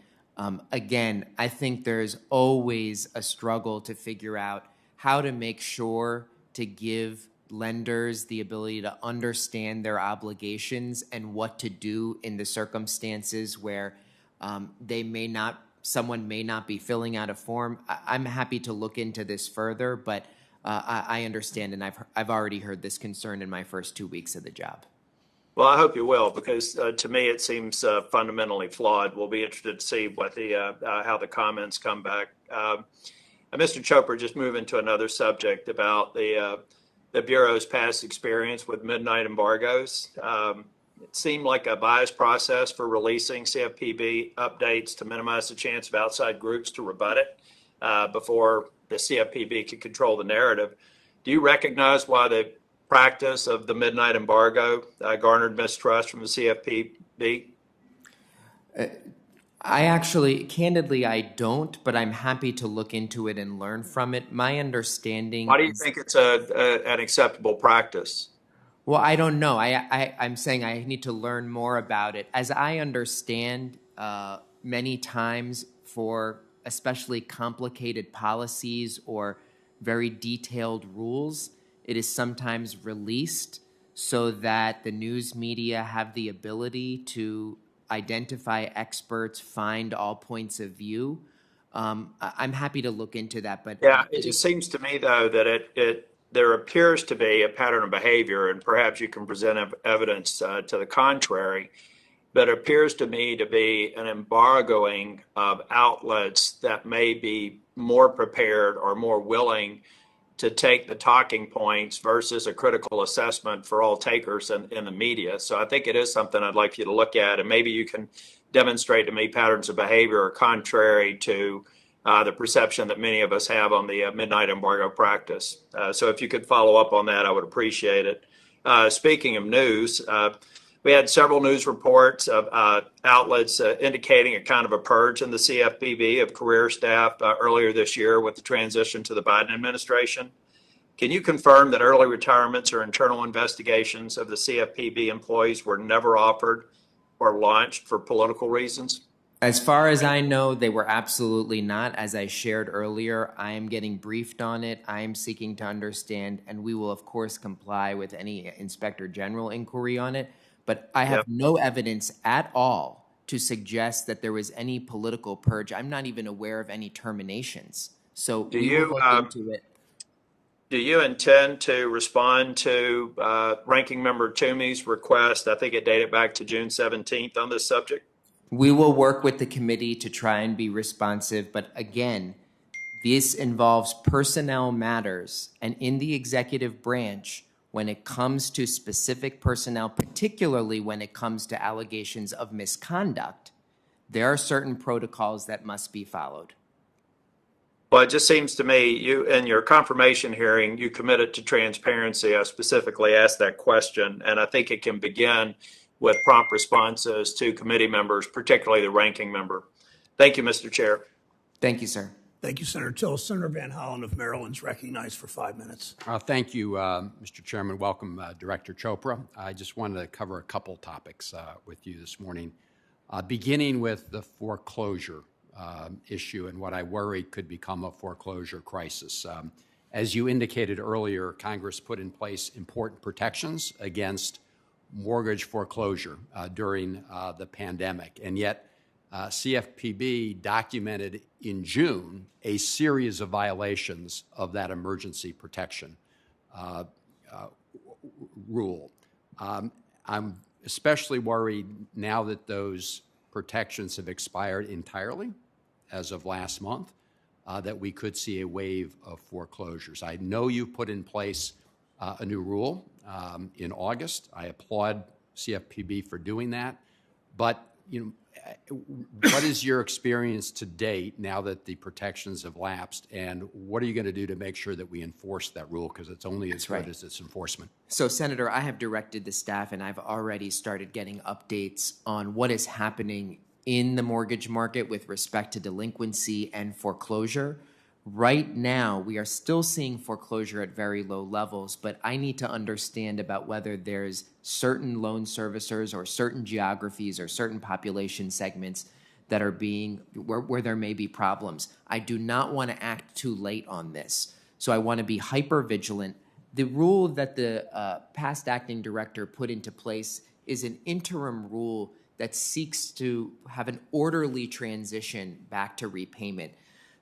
Again, I think there's always a struggle to figure out how to make sure to give lenders the ability to understand their obligations and what to do in the circumstances where someone may not be filling out a form. I'm happy to look into this further, but I understand, and I've already heard this concern in my first 2 weeks of the job. Well, I hope you will, because to me it seems fundamentally flawed. We'll be interested to see what how the comments come back. Mr. Chopra, just moving to another subject about the Bureau's past experience with midnight embargoes. It seemed like a biased process for releasing CFPB updates to minimize the chance of outside groups to rebut it before the CFPB could control the narrative. Do you recognize why the practice of the midnight embargo garnered mistrust from the CFPB? Candidly, I don't, but I'm happy to look into it and learn from it. My understanding. Why do you think it's an acceptable practice? Well, I don't know. I'm saying I need to learn more about it. As I understand, many times for especially complicated policies or very detailed rules, it is sometimes released so that the news media have the ability to identify experts, find all points of view. I'm happy to look into that, but yeah, it just seems to me though that there appears to be a pattern of behavior, and perhaps you can present evidence to the contrary, but it appears to me to be an embargoing of outlets that may be more prepared or more willing to take the talking points versus a critical assessment for all takers in the media. So I think it is something I'd like you to look at, and maybe you can demonstrate to me patterns of behavior are contrary to the perception that many of us have on the midnight embargo practice. So if you could follow up on that, I would appreciate it. Speaking of news, We had several news reports of outlets indicating a kind of a purge in the CFPB of career staff earlier this year with the transition to the Biden administration. Can you confirm that early retirements or internal investigations of the CFPB employees were never offered or launched for political reasons? As far as I know, they were absolutely not. As I shared earlier, I am getting briefed on it. I am seeking to understand, and we will, of course, comply with any Inspector General inquiry on it. But I have no evidence at all to suggest that there was any political purge. I'm not even aware of any terminations. So we will look into it. Do you intend to respond to Ranking Member Toomey's request? I think it dated back to June 17th on this subject. We will work with the committee to try and be responsive, but again, this involves personnel matters, and in the executive branch, when it comes to specific personnel, particularly when it comes to allegations of misconduct, there are certain protocols that must be followed. Well, it just seems to me you, in your confirmation hearing, you committed to transparency. I specifically asked that question, and I think it can begin with prompt responses to committee members, particularly the ranking member. Thank you, Mr. Chair. Thank you, sir. Thank you, Senator Till. Senator Van Hollen of Maryland is recognized for 5 minutes. Thank you, Mr. Chairman. Welcome, Director Chopra. I just wanted to cover a couple topics with you this morning, beginning with the foreclosure issue and what I worry could become a foreclosure crisis. As you indicated earlier, Congress put in place important protections against mortgage foreclosure during the pandemic, and yet CFPB documented in June a series of violations of that emergency protection rule. I'm especially worried now that those protections have expired entirely as of last month, that we could see a wave of foreclosures. I know you put in place a new rule in August. I applaud CFPB for doing that. But what is your experience to date now that the protections have lapsed, and what are you going to do to make sure that we enforce that rule, because it's only as good as its enforcement? So, Senator, I have directed the staff, and I've already started getting updates on what is happening in the mortgage market with respect to delinquency and foreclosure. Right now, we are still seeing foreclosure at very low levels, but I need to understand about whether there's certain loan servicers or certain geographies or certain population segments that are being, where there may be problems. I do not want to act too late on this, so I want to be hyper vigilant. The rule that the past acting director put into place is an interim rule that seeks to have an orderly transition back to repayment.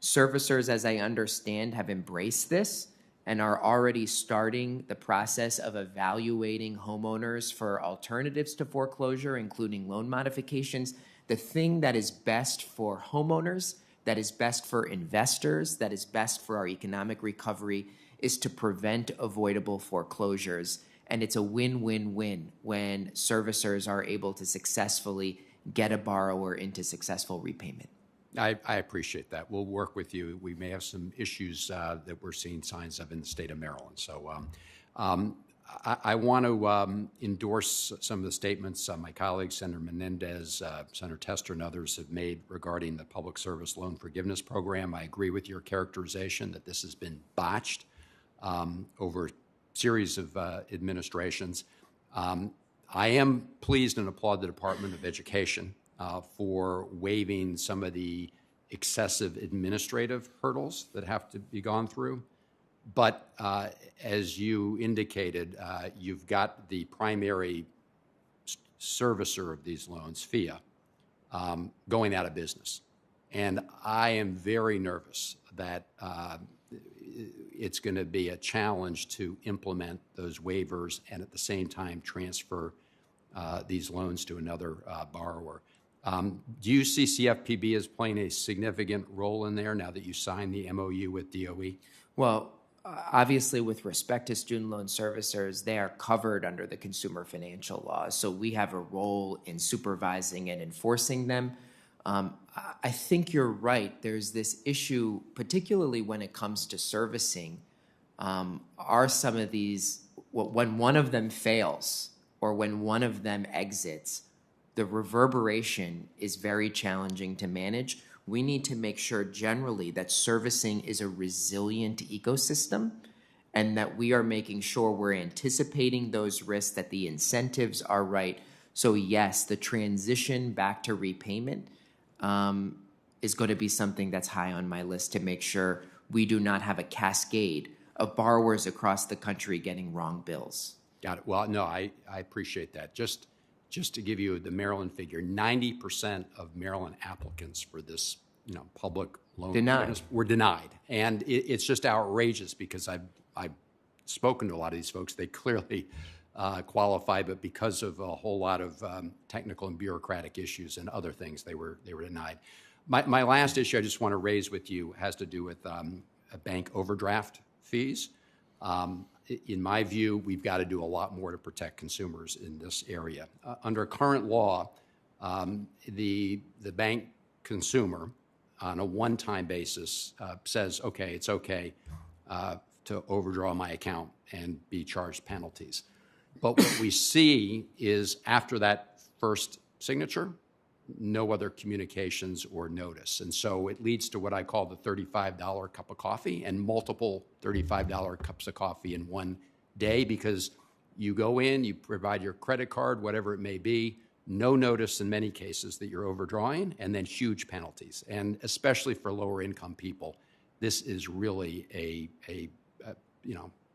Servicers, as I understand, have embraced this and are already starting the process of evaluating homeowners for alternatives to foreclosure, including loan modifications. The thing that is best for homeowners, that is best for investors, that is best for our economic recovery is to prevent avoidable foreclosures. And it's a win-win-win when servicers are able to successfully get a borrower into successful repayment. I appreciate that. We'll work with you. We may have some issues that we're seeing signs of in the state of Maryland. So I want to endorse some of the statements my colleagues, Senator Menendez, Senator Tester, and others have made regarding the Public Service Loan Forgiveness Program. I agree with your characterization that this has been botched over a series of administrations. I am pleased and applaud the Department of Education for waiving some of the excessive administrative hurdles that have to be gone through. But as you indicated, you've got the primary servicer of these loans, FIA, going out of business. And I am very nervous that it's going to be a challenge to implement those waivers and at the same time transfer these loans to another borrower. Do you see CFPB as playing a significant role in there now that you signed the MOU with DOE? Well, obviously, with respect to student loan servicers, they are covered under the consumer financial laws. So we have a role in supervising and enforcing them. I think you're right. There's this issue, particularly when it comes to servicing. Are some of these, when one of them fails or when one of them exits, the reverberation is very challenging to manage. We need to make sure generally that servicing is a resilient ecosystem and that we are making sure we're anticipating those risks, that the incentives are right. So yes, the transition back to repayment is going to be something that's high on my list to make sure we do not have a cascade of borrowers across the country getting wrong bills. Got it. Well, no, I appreciate that. Just to give you the Maryland figure, 90% of Maryland applicants for this, public loan Denied. were denied, and it's just outrageous because I've spoken to a lot of these folks. They clearly qualify, but because of a whole lot of technical and bureaucratic issues and other things, they were denied. My last issue I just want to raise with you has to do with bank overdraft fees. In my view, we've got to do a lot more to protect consumers in this area. Under current law, the bank consumer, on a one-time basis, says, okay, it's okay to overdraw my account and be charged penalties. But what we see is after that first signature, no other communications or notice. And so it leads to what I call the $35 cup of coffee and multiple $35 cups of coffee in one day, because you go in, you provide your credit card, whatever it may be, no notice in many cases that you're overdrawing, and then huge penalties. And especially for lower income people, this is really a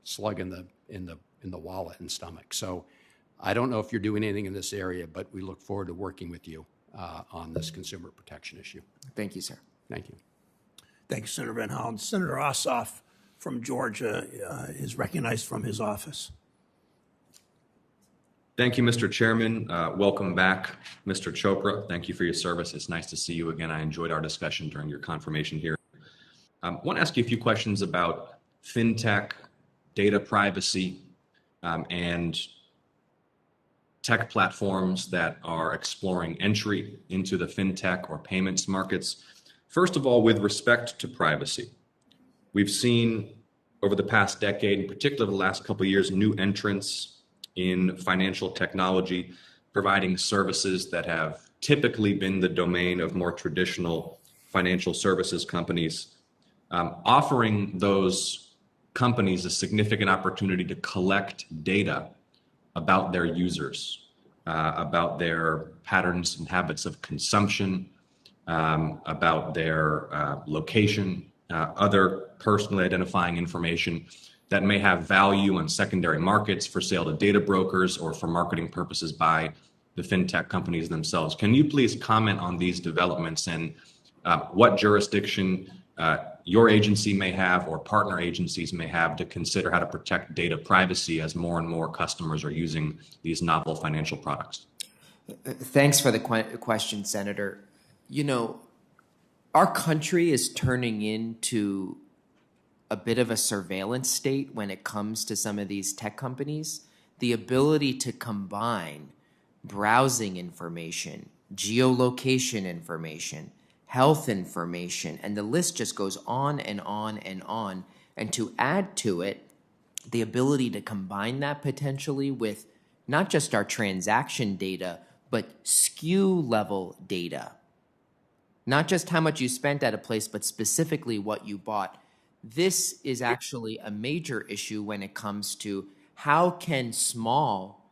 slug in the wallet and stomach. So I don't know if you're doing anything in this area, but we look forward to working with you on this consumer protection issue. Thank you, sir. Thank you. Thank you, Senator Van Hollen. Senator Ossoff from Georgia is recognized from his office. Thank you, Mr. Chairman. Welcome back, Mr. Chopra. Thank you for your service. It's nice to see you again. I enjoyed our discussion during your confirmation hearing. I want to ask you a few questions about fintech, data privacy, and tech platforms that are exploring entry into the fintech or payments markets. First of all, with respect to privacy, we've seen over the past decade, in particular the last couple of years, new entrants in financial technology, providing services that have typically been the domain of more traditional financial services companies, offering those companies a significant opportunity to collect data about their users, about their patterns and habits of consumption, about their location, other personally identifying information that may have value on secondary markets for sale to data brokers or for marketing purposes by the fintech companies themselves. Can you please comment on these developments and what jurisdiction your agency may have or partner agencies may have to consider how to protect data privacy as more and more customers are using these novel financial products? Thanks for the question, Senator. Our country is turning into a bit of a surveillance state when it comes to some of these tech companies. The ability to combine browsing information, geolocation information, health information, and the list just goes on and on and on. And to add to it, the ability to combine that potentially with not just our transaction data, but SKU level data. Not just how much you spent at a place, but specifically what you bought. This is actually a major issue when it comes to how can small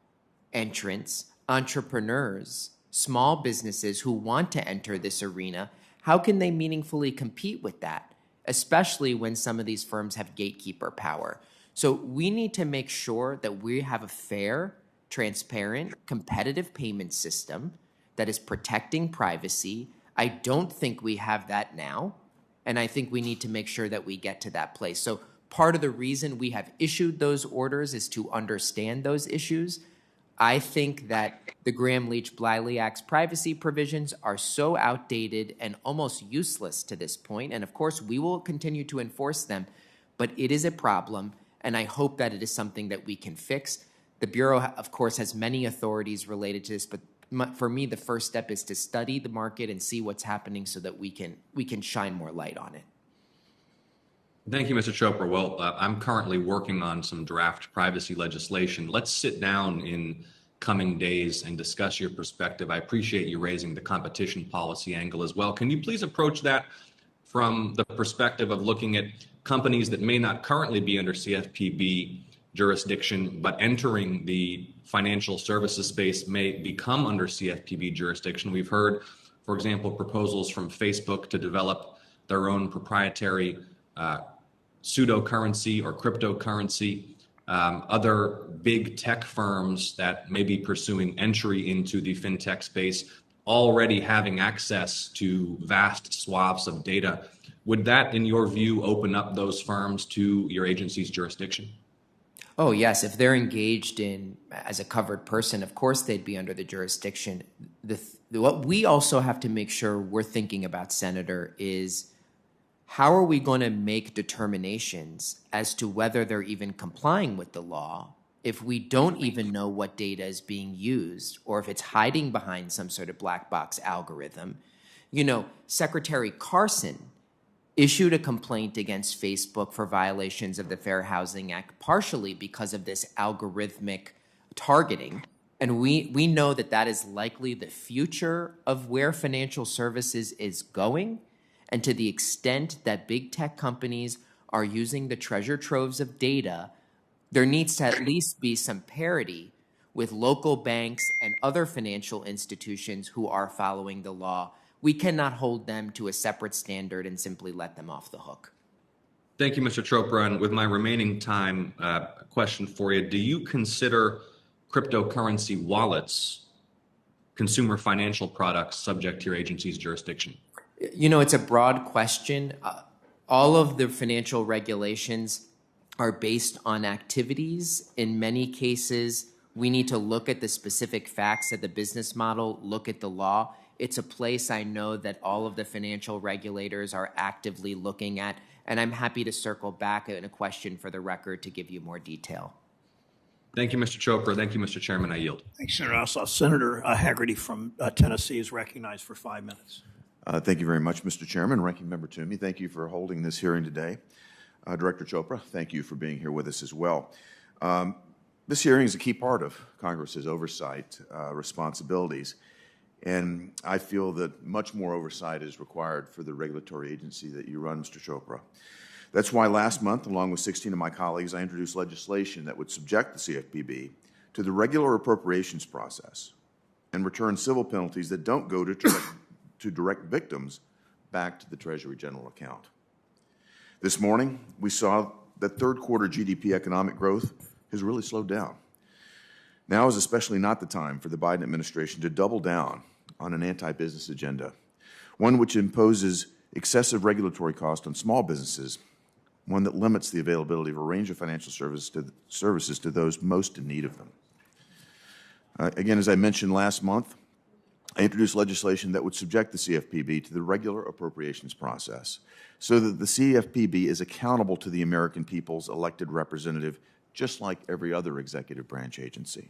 entrants, entrepreneurs, small businesses who want to enter this arena, how can they meaningfully compete with that, especially when some of these firms have gatekeeper power? So we need to make sure that we have a fair, transparent, competitive payment system that is protecting privacy. I don't think we have that now. And I think we need to make sure that we get to that place. So part of the reason we have issued those orders is to understand those issues. I think that the Gramm-Leach-Bliley Act's privacy provisions are so outdated and almost useless to this point. And of course, we will continue to enforce them, but it is a problem. And I hope that it is something that we can fix. The Bureau, of course, has many authorities related to this, but for me, the first step is to study the market and see what's happening so that we can shine more light on it. Thank you, Mr. Chopra. Well, I'm currently working on some draft privacy legislation. Let's sit down in coming days and discuss your perspective. I appreciate you raising the competition policy angle as well. Can you please approach that from the perspective of looking at companies that may not currently be under CFPB jurisdiction, but entering the financial services space may become under CFPB jurisdiction? We've heard, for example, proposals from Facebook to develop their own proprietary pseudo-currency or cryptocurrency. Other big tech firms that may be pursuing entry into the fintech space already having access to vast swaths of data. Would that, in your view, open up those firms to your agency's jurisdiction? Oh, yes. If they're engaged in as a covered person, of course they'd be under the jurisdiction. What we also have to make sure we're thinking about, Senator, is how are we going to make determinations as to whether they're even complying with the law if we don't even know what data is being used or if it's hiding behind some sort of black box algorithm? You know, Secretary Carson issued a complaint against Facebook for violations of the Fair Housing Act, partially because of this algorithmic targeting. And we know that that is likely the future of where financial services is going. And to the extent that big tech companies are using the treasure troves of data, there needs to at least be some parity with local banks and other financial institutions who are following the law. We cannot hold them to a separate standard and simply let them off the hook. Thank you, Mr. Chopra. And with my remaining time, a question for you. Do you consider cryptocurrency wallets consumer financial products subject to your agency's jurisdiction? You know, it's a broad question. All of the financial regulations are based on activities. In many cases, we need to look at the specific facts of the business model, look at the law. It's a place I know that all of the financial regulators are actively looking at, and I'm happy to circle back in a question for the record to give you more detail. Thank you, Mr. Chopra. Thank you, Mr. Chairman. I yield. Thanks, Senator Ossoff. Senator Haggerty from Tennessee is recognized for 5 minutes. Thank you very much, Mr. Chairman. Ranking Member Toomey, thank you for holding this hearing today. Director Chopra, thank you for being here with us as well. This hearing is a key part of Congress's oversight responsibilities, and I feel that much more oversight is required for the regulatory agency that you run, Mr. Chopra. That's why last month, along with 16 of my colleagues, I introduced legislation that would subject the CFPB to the regular appropriations process and return civil penalties that don't go to direct victims back to the Treasury General account. This morning, we saw that third quarter GDP economic growth has really slowed down. Now is especially not the time for the Biden administration to double down on an anti-business agenda, one which imposes excessive regulatory costs on small businesses, one that limits the availability of a range of financial services to those most in need of them. Again, as I mentioned last month, I introduced legislation that would subject the CFPB to the regular appropriations process so that the CFPB is accountable to the American people's elected representative, just like every other executive branch agency.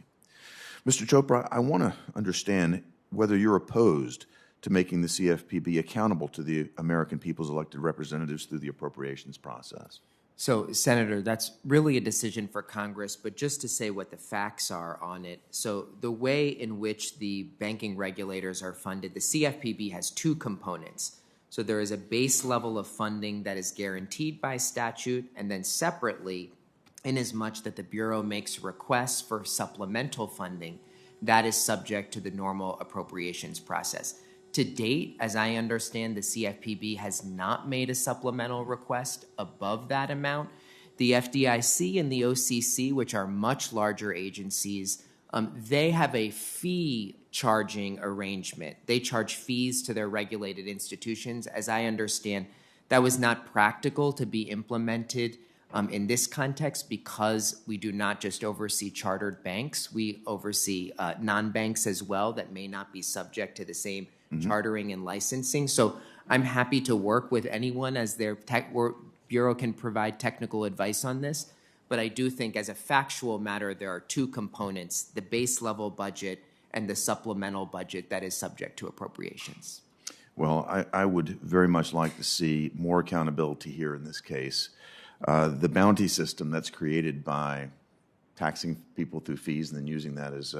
Mr. Chopra, I want to understand whether you're opposed to making the CFPB accountable to the American people's elected representatives through the appropriations process. So, Senator, that's really a decision for Congress, but just to say what the facts are on it. So the way in which the banking regulators are funded, the CFPB has two components. So there is a base level of funding that is guaranteed by statute, and then separately, inasmuch that the Bureau makes requests for supplemental funding, that is subject to the normal appropriations process. To date, as I understand, the CFPB has not made a supplemental request above that amount. The FDIC and the OCC, which are much larger agencies, they have a fee charging arrangement. They charge fees to their regulated institutions. As I understand, that was not practical to be implemented in this context because we do not just oversee chartered banks. We oversee non-banks as well that may not be subject to the same chartering and licensing. So I'm happy to work with anyone as their Bureau can provide technical advice on this. But I do think as a factual matter, there are two components, the base level budget and the supplemental budget that is subject to appropriations. Well, I would very much like to see more accountability here in this case. The bounty system that's created by taxing people through fees and then using that as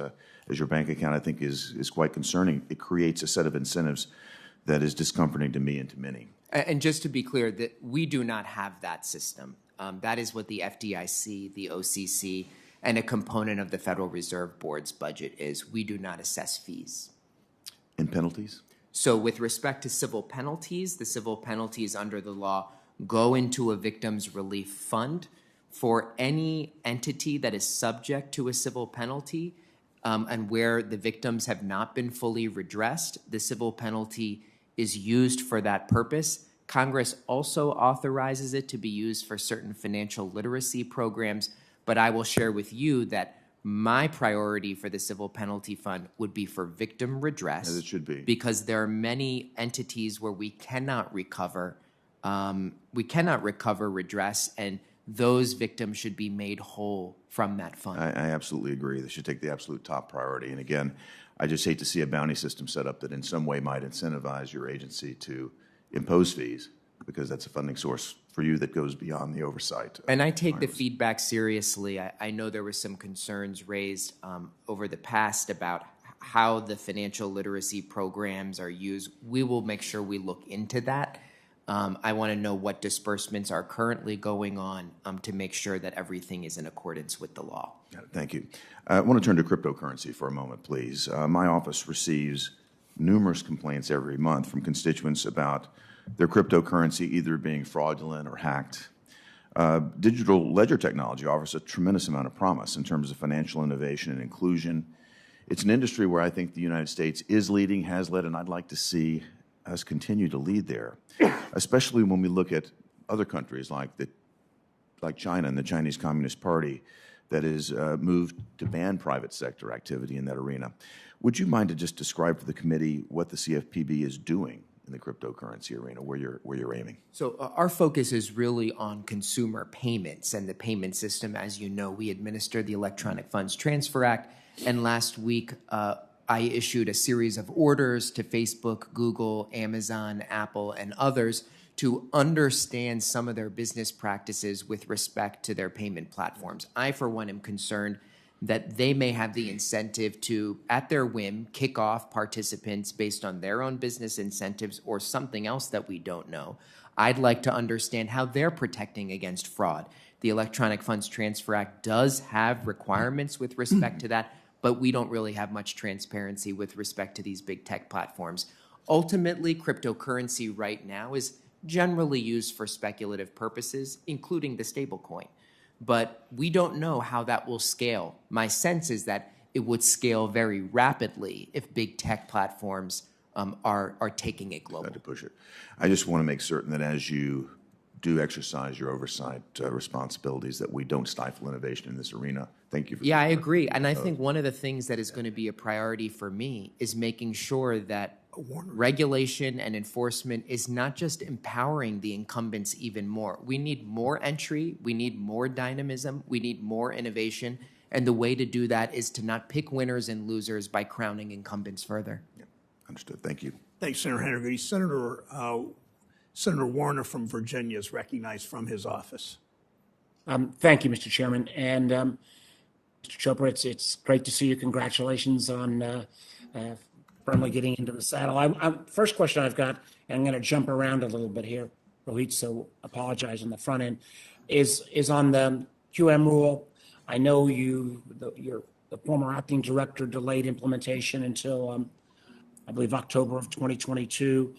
your bank account, I think is quite concerning. It creates a set of incentives that is discomforting to me and to many. And just to be clear, that we do not have that system. That is what the FDIC, the OCC, and a component of the Federal Reserve Board's budget is. We do not assess fees. And penalties? So with respect to civil penalties, the civil penalties under the law go into a victims relief fund. For any entity that is subject to a civil penalty and where the victims have not been fully redressed, the civil penalty is used for that purpose. Congress also authorizes it to be used for certain financial literacy programs, but I will share with you that my priority for the civil penalty fund would be for victim redress. As it should be. Because there are many entities where we cannot recover redress, and those victims should be made whole from that fund. I absolutely agree. They should take the absolute top priority. And again, I just hate to see a bounty system set up that in some way might incentivize your agency to impose fees, because that's a funding source for you that goes beyond the oversight. And I take the feedback seriously. I know there were some concerns raised over the past about how the financial literacy programs are used. We will make sure we look into that. I want to know what disbursements are currently going on to make sure that everything is in accordance with the law. Thank you. I want to turn to cryptocurrency for a moment, please. My office receives numerous complaints every month from constituents about their cryptocurrency either being fraudulent or hacked. Digital ledger technology offers a tremendous amount of promise in terms of financial innovation and inclusion. It's an industry where I think the United States is leading, has led, and I'd like to see us continue to lead there, especially when we look at other countries like China and the Chinese Communist Party that has moved to ban private sector activity in that arena. Would you mind to just describe for the committee what the CFPB is doing in the cryptocurrency arena, where you're aiming? So our focus is really on consumer payments and the payment system. As you know, we administer the Electronic Funds Transfer Act, and last week I issued a series of orders to Facebook, Google, Amazon, Apple, and others to understand some of their business practices with respect to their payment platforms. I, for one, am concerned that they may have the incentive to, at their whim, kick off participants based on their own business incentives or something else that we don't know. I'd like to understand how they're protecting against fraud. The Electronic Funds Transfer Act does have requirements with respect to that, but we don't really have much transparency with respect to these big tech platforms. Ultimately, cryptocurrency right now is generally used for speculative purposes, including the stablecoin. But we don't know how that will scale. My sense is that it would scale very rapidly if big tech platforms are taking it global. To push it. I just want to make certain that as you do exercise your oversight responsibilities, that we don't stifle innovation in this arena. Thank you for I agree. And I think one of the things that is going to be a priority for me is making sure that regulation and enforcement is not just empowering the incumbents even more. We need more entry, we need more dynamism, we need more innovation, and the way to do that is to not pick winners and losers by crowning incumbents further. Yeah. Understood. Thank you. Thanks, Senator Henry. Senator Warner from Virginia is recognized from his office. Thank you, Mr. Chairman. And Mr. Chopra, it's great to see you. Congratulations on firmly getting into the saddle. First question I've got, and I'm going to jump around a little bit here, Rohit, so apologize on the front end, is on the QM rule. I know the former acting director delayed implementation until, I believe, October of 2022.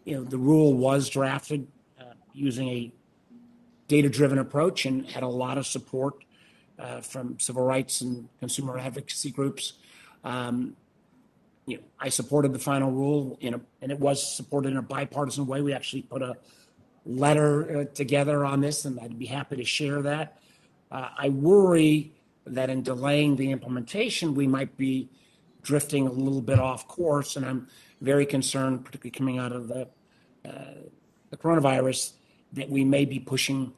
The rule was drafted using a data-driven approach and had a lot of support from civil rights and consumer advocacy groups. I supported the final rule, and it was supported in a bipartisan way. We actually put a letter together on this, and I'd be happy to share that. I worry that in delaying the implementation, we might be drifting a little bit off course, and I'm very concerned, particularly coming out of the coronavirus, that we may be pushing,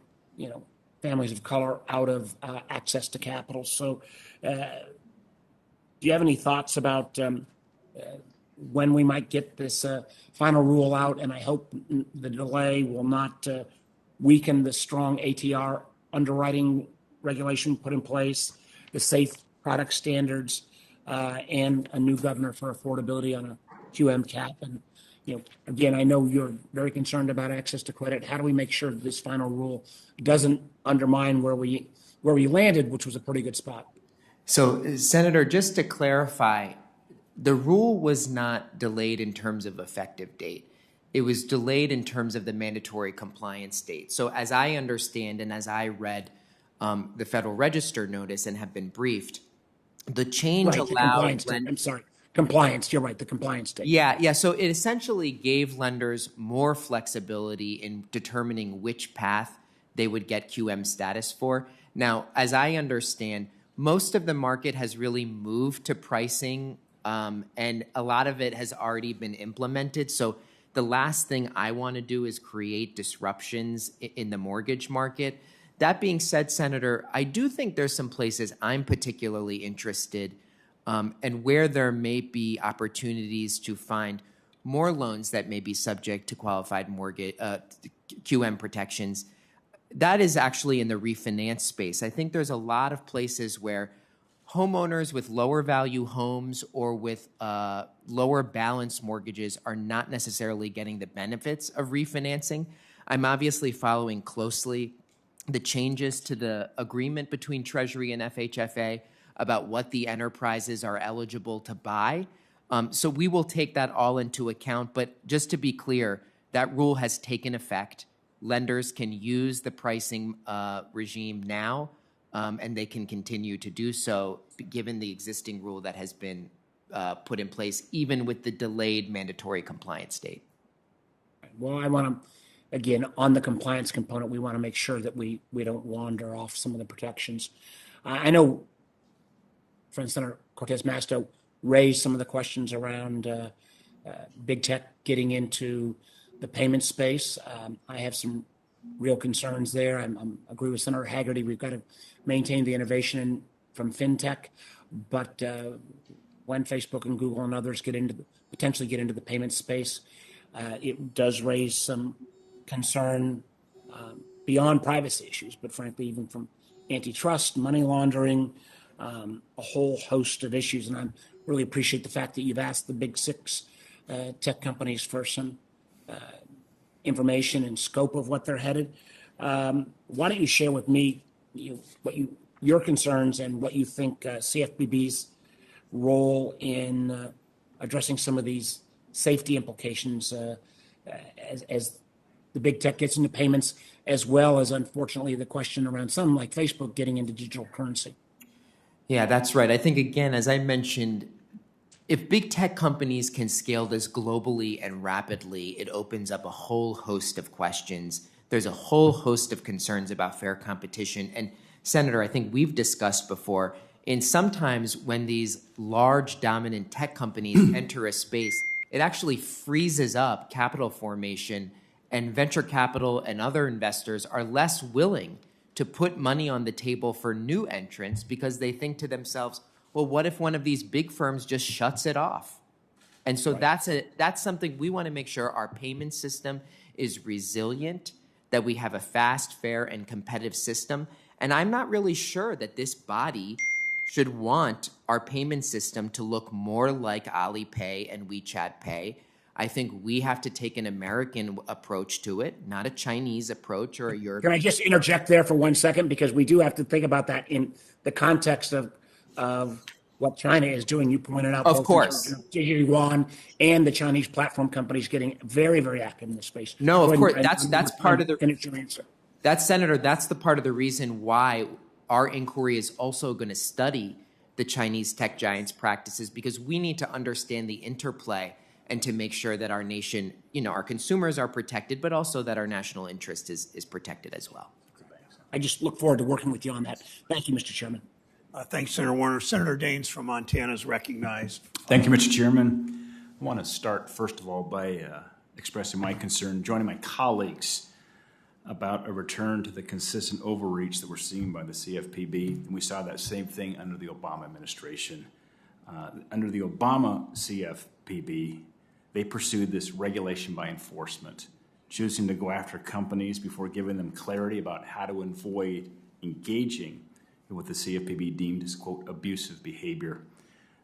families of color out of access to capital. So do you have any thoughts about when we might get this final rule out? And I hope the delay will not weaken the strong ATR underwriting regulation put in place. the safe product standards, and a new governor for affordability on a QM cap. And, again, I know you're very concerned about access to credit. How do we make sure that this final rule doesn't undermine where we landed, which was a pretty good spot? So, Senator, just to clarify, the rule was not delayed in terms of effective date. It was delayed in terms of the mandatory compliance date. So as I understand and as I read the Federal Register notice and have been briefed, the change Right, allowed... compliance, you're right, the compliance date. Yeah, so it essentially gave lenders more flexibility in determining which path they would get QM status for. Now, as I understand, most of the market has really moved to pricing, and a lot of it has already been implemented. So the last thing I want to do is create disruptions in the mortgage market. That being said, Senator, I do think there's some places I'm particularly interested and where there may be opportunities to find more loans that may be subject to qualified mortgage QM protections. That is actually in the refinance space. I think there's a lot of places where homeowners with lower value homes or with lower balance mortgages are not necessarily getting the benefits of refinancing. I'm obviously following closely the changes to the agreement between Treasury and FHFA about what the enterprises are eligible to buy. So we will take that all into account. But just to be clear, that rule has taken effect. Lenders can use the pricing regime now, and they can continue to do so given the existing rule that has been put in place, even with the delayed mandatory compliance date. Well, I want to, again, on the compliance component, we want to make sure that we don't wander off some of the protections. I know friend Senator Cortez Masto raised some of the questions around big tech getting into the payment space. I have some real concerns there. I agree with Senator Hagerty. We've got to maintain the innovation from fintech, but when Facebook and Google and others potentially get into the payment space, it does raise some concern beyond privacy issues, but frankly, even from antitrust, money laundering, a whole host of issues. And I really appreciate the fact that you've asked the big six tech companies for some information and scope of what they're headed. Why don't you share with me your concerns and what you think CFPB's role in addressing some of these safety implications as the big tech gets into payments, as well as, unfortunately, the question around some like Facebook getting into digital currency. Yeah, that's right. I think, again, as I mentioned, if big tech companies can scale this globally and rapidly, it opens up a whole host of questions. There's a whole host of concerns about fair competition. And Senator, I think we've discussed before, and sometimes when these large dominant tech companies enter a space, it actually freezes up capital formation, and venture capital and other investors are less willing to put money on the table for new entrants because they think to themselves, well, what if one of these big firms just shuts it off? And so that's something we want to make sure our payment system is resilient, that we have a fast, fair, and competitive system. And I'm not really sure that this body should want our payment system to look more like Alipay and WeChat Pay. I think we have to take an American approach to it, not a Chinese approach or a European. Can I just interject there for 1 second? Because we do have to think about that in the context of what China is doing. You pointed out, of course, Yuan and the Chinese platform companies getting very, very active in this space. No, of course, that's part of the. Finish your answer. That's, Senator, that's the part of the reason why our inquiry is also going to study the Chinese tech giants' practices, because we need to understand the interplay and to make sure that our nation, our consumers are protected, but also that our national interest is protected as well. I just look forward to working with you on that. Thank you, Mr. Chairman. Thanks, Senator Warner. Senator Daines from Montana is recognized. Thank you, Mr. Chairman. I want to start, first of all, by expressing my concern, joining my colleagues about a return to the consistent overreach that we're seeing by the CFPB. And we saw that same thing under the Obama administration. Under the Obama CFPB, they pursued this regulation by enforcement, choosing to go after companies before giving them clarity about how to avoid engaging in what the CFPB deemed as, quote, abusive behavior.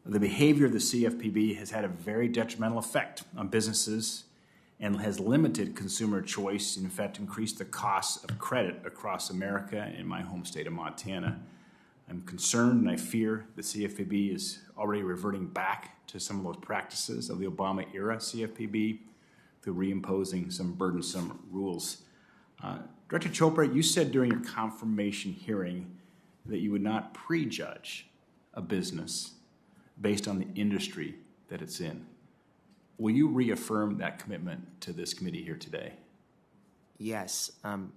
The behavior of the CFPB has had a very detrimental effect on businesses and has limited consumer choice, in fact, increased the costs of credit across America and my home state of Montana. I'm concerned and I fear the CFPB is already reverting back to some of those practices of the Obama-era CFPB through reimposing some burdensome rules. Director Chopra, you said during your confirmation hearing that you would not prejudge a business based on the industry that it's in. Will you reaffirm that commitment to this committee here today? Yes,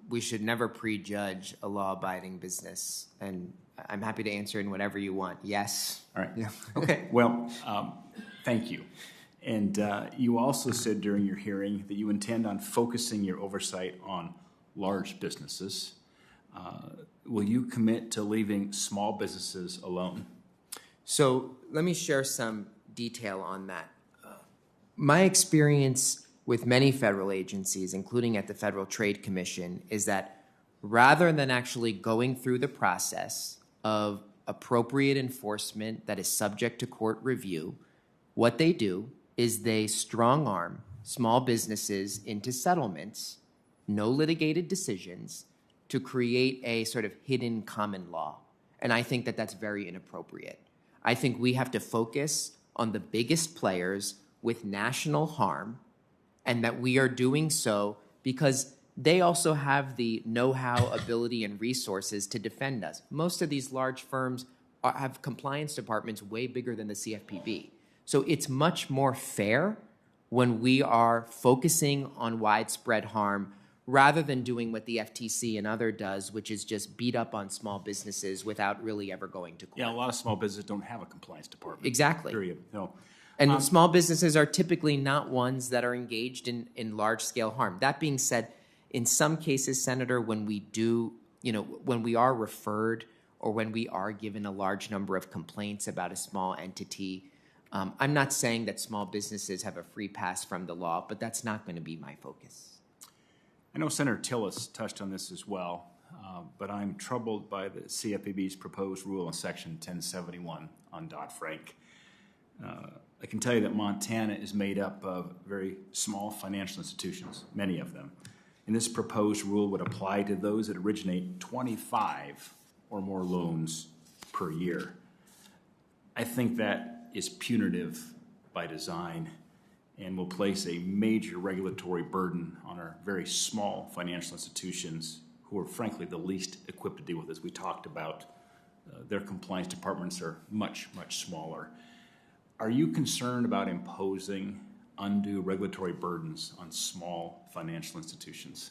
we should never prejudge a law-abiding business, and I'm happy to answer in whatever you want. Yes. All right. Yeah. Okay. Well, thank you. And you also said during your hearing that you intend on focusing your oversight on large businesses. Will you commit to leaving small businesses alone? So let me share some detail on that. My experience with many federal agencies, including at the Federal Trade Commission, is that rather than actually going through the process of appropriate enforcement that is subject to court review, what they do is they strong-arm small businesses into settlements, no litigated decisions, to create a sort of hidden common law. And I think that that's very inappropriate. I think we have to focus on the biggest players with national harm, and that we are doing so because they also have the know-how, ability, and resources to defend us. Most of these large firms have compliance departments way bigger than the CFPB. So it's much more fair when we are focusing on widespread harm rather than doing what the FTC and other does, which is just beat up on small businesses without really ever going to court. Yeah, a lot of small businesses don't have a compliance department. Exactly. Period. No. And small businesses are typically not ones that are engaged in large-scale harm. That being said, in some cases, Senator, when we do, when we are referred or when we are given a large number of complaints about a small entity, I'm not saying that small businesses have a free pass from the law, but that's not going to be my focus. I know Senator Tillis touched on this as well, but I'm troubled by the CFPB's proposed rule in Section 1071 on Dodd-Frank. I can tell you that Montana is made up of very small financial institutions, many of them. And this proposed rule would apply to those that originate 25 or more loans per year. I think that is punitive by design and will place a major regulatory burden on our very small financial institutions who are frankly the least equipped to deal with this. We talked about their compliance departments are much, much smaller. Are you concerned about imposing undue regulatory burdens on small financial institutions?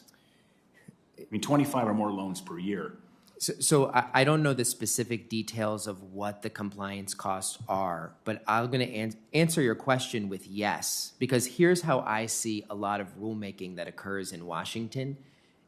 I mean, 25 or more loans per year. So I don't know the specific details of what the compliance costs are, but I'm going to answer your question with yes, because here's how I see a lot of rulemaking that occurs in Washington.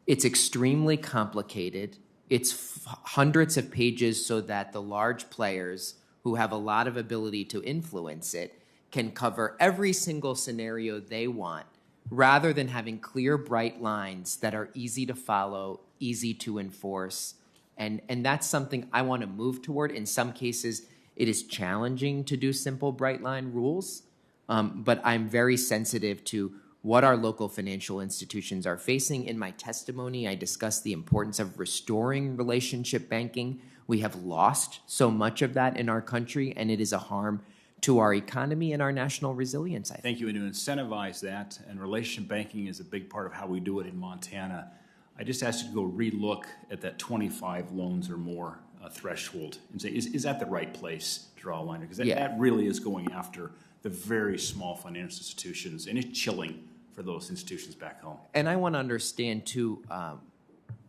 It's extremely complicated. It's hundreds of pages so that the large players who have a lot of ability to influence it can cover every single scenario they want, rather than having clear, bright lines that are easy to follow, easy to enforce. And that's something I want to move toward. In some cases, it is challenging to do simple, bright line rules, but I'm very sensitive to what our local financial institutions are facing. In my testimony, I discussed the importance of restoring relationship banking. We have lost so much of that in our country, and it is a harm to our economy and our national resilience, I think. Thank you. And to incentivize that, and relationship banking is a big part of how we do it in Montana. I just asked you to go relook at that 25 loans or more threshold and say, is that the right place to draw a line? Because that really is going after the very small financial institutions, and it's chilling for those institutions back home. And I want to understand, too,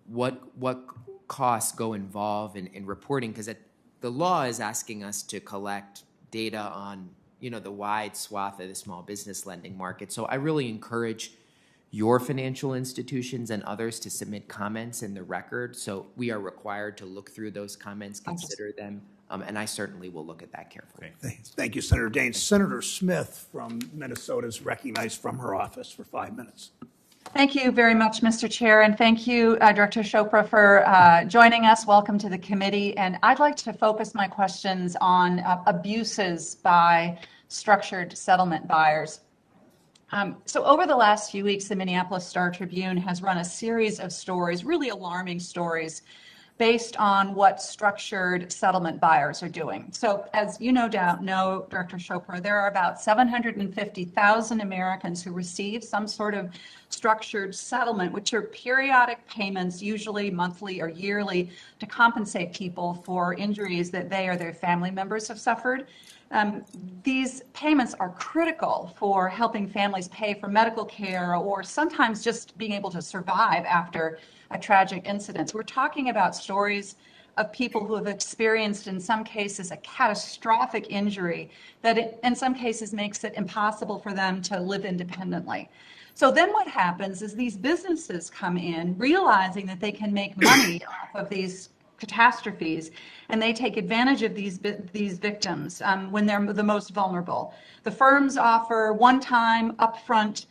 what costs go involved in reporting, because the law is asking us to collect data on the wide swath of the small business lending market. So I really encourage your financial institutions and others to submit comments in the record. So we are required to look through those comments, consider them, and I certainly will look at that carefully. Okay. Thank you, Senator Daines. Senator Smith from Minnesota is recognized from her office for 5 minutes. Thank you very much, Mr. Chair, and thank you, Director Chopra, for joining us. Welcome to the committee. And I'd like to focus my questions on abuses by structured settlement buyers. So over the last few weeks, the Minneapolis Star-Tribune has run a series of stories, really alarming stories, based on what structured settlement buyers are doing. So as you no doubt know, Director Chopra, there are about 750,000 Americans who receive some sort of structured settlement, which are periodic payments, usually monthly or yearly, to compensate people for injuries that they or their family members have suffered. These payments are critical for helping families pay for medical care or sometimes just being able to survive after a tragic incident. So we're talking about stories of people who have experienced, in some cases, a catastrophic injury that in some cases makes it impossible for them to live independently. So then what happens is these businesses come in realizing that they can make money off of these catastrophes, and they take advantage of these victims when they're the most vulnerable. The firms offer one-time upfront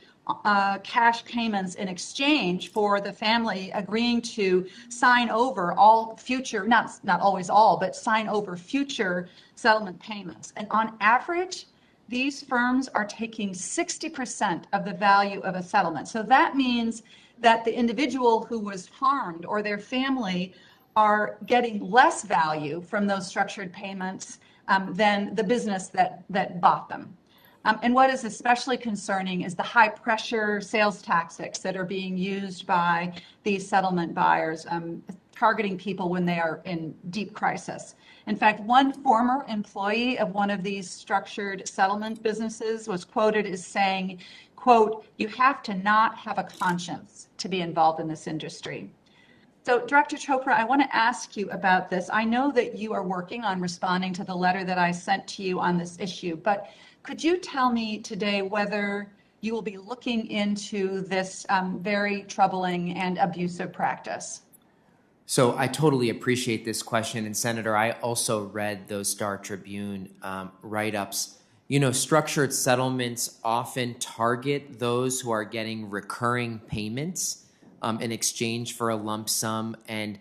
cash payments in exchange for the family agreeing to sign over all future, not always all, but sign over future settlement payments. And on average, these firms are taking 60% of the value of a settlement. So that means that the individual who was harmed or their family are getting less value from those structured payments than the business that bought them. And what is especially concerning is the high pressure sales tactics that are being used by these settlement buyers, targeting people when they are in deep crisis. In fact, one former employee of one of these structured settlement businesses was quoted as saying, quote, "You have to not have a conscience to be involved in this industry." So, Director Chopra, I want to ask you about this. I know that you are working on responding to the letter that I sent to you on this issue, but could you tell me today whether you will be looking into this very troubling and abusive practice? So I totally appreciate this question. And Senator, I also read those Star Tribune write-ups. You know, structured settlements often target those who are getting recurring payments in exchange for a lump sum. And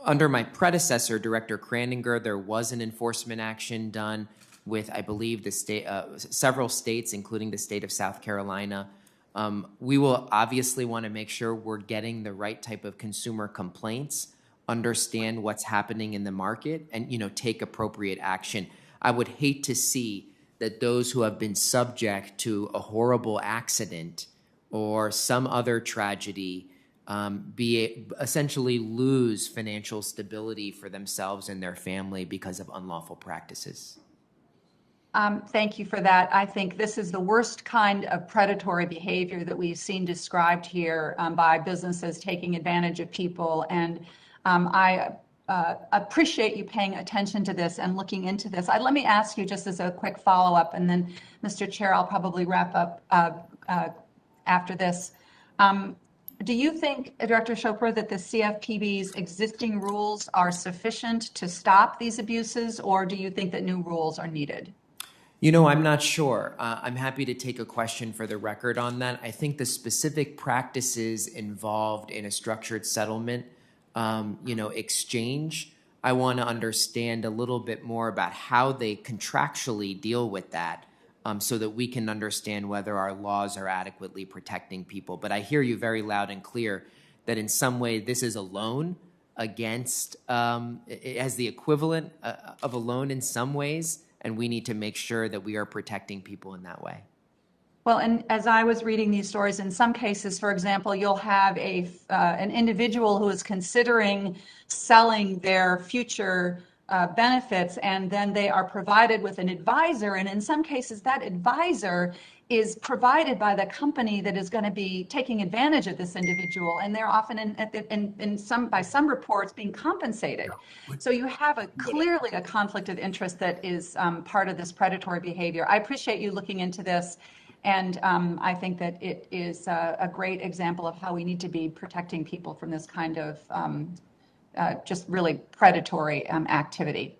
under my predecessor, Director Krandinger, there was an enforcement action done with, I believe, the state, several states, including the state of South Carolina. We will obviously want to make sure we're getting the right type of consumer complaints, understand what's happening in the market, and take appropriate action. I would hate to see that those who have been subject to a horrible accident or some other tragedy essentially lose financial stability for themselves and their family because of unlawful practices. Thank you for that. I think this is the worst kind of predatory behavior that we've seen described here by businesses taking advantage of people. And I appreciate you paying attention to this and looking into this. Let me ask you just as a quick follow-up, and then, Mr. Chair, I'll probably wrap up after this. Do you think, Director Chopra, that the CFPB's existing rules are sufficient to stop these abuses, or do you think that new rules are needed? I'm not sure. I'm happy to take a question for the record on that. I think the specific practices involved in a structured settlement, exchange, I want to understand a little bit more about how they contractually deal with that, so that we can understand whether our laws are adequately protecting people. But I hear you very loud and clear that in some way this is a loan against, it has the equivalent of a loan in some ways, and we need to make sure that we are protecting people in that way. Well, and as I was reading these stories, in some cases, for example, you'll have an individual who is considering selling their future benefits, and then they are provided with an advisor, and in some cases that advisor is provided by the company that is going to be taking advantage of this individual, and they're often by some reports being compensated. So you have clearly a conflict of interest that is part of this predatory behavior. I appreciate you looking into this, and I think that it is a great example of how we need to be protecting people from this kind of just really predatory activity.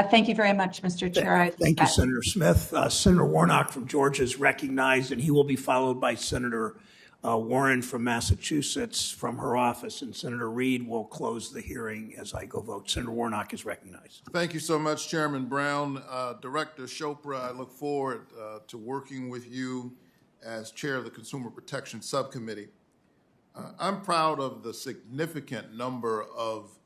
Thank you very much, Mr. Chair. Thank you, Senator Smith. Senator Warnock from Georgia is recognized, and he will be followed by Senator Warren from Massachusetts from her office, and Senator Reid will close the hearing as I go vote. Senator Warnock is recognized. Thank you so much, Chairman Brown. Director Chopra, I look forward to working with you as chair of the Consumer Protection Subcommittee. I'm proud of the significant number of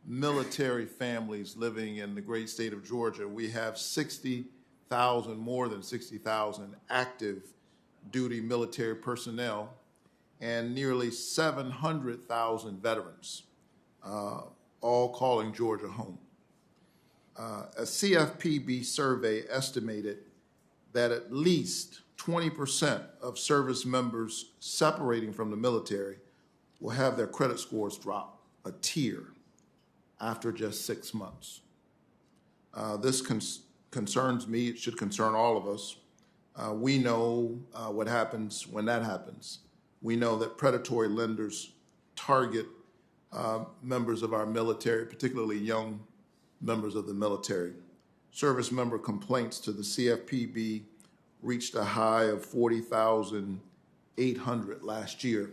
military families living in the great state of Georgia. We have 60,000, more than 60,000 active duty military personnel and nearly 700,000 veterans, all calling Georgia home. A CFPB survey estimated that at least 20% of service members separating from the military will have their credit scores drop a tier after just 6 months. This concerns me. It should concern all of us. We know what happens when that happens. We know that predatory lenders target members of our military, particularly young members of the military. Service member complaints to the CFPB reached a high of 40,800 last year.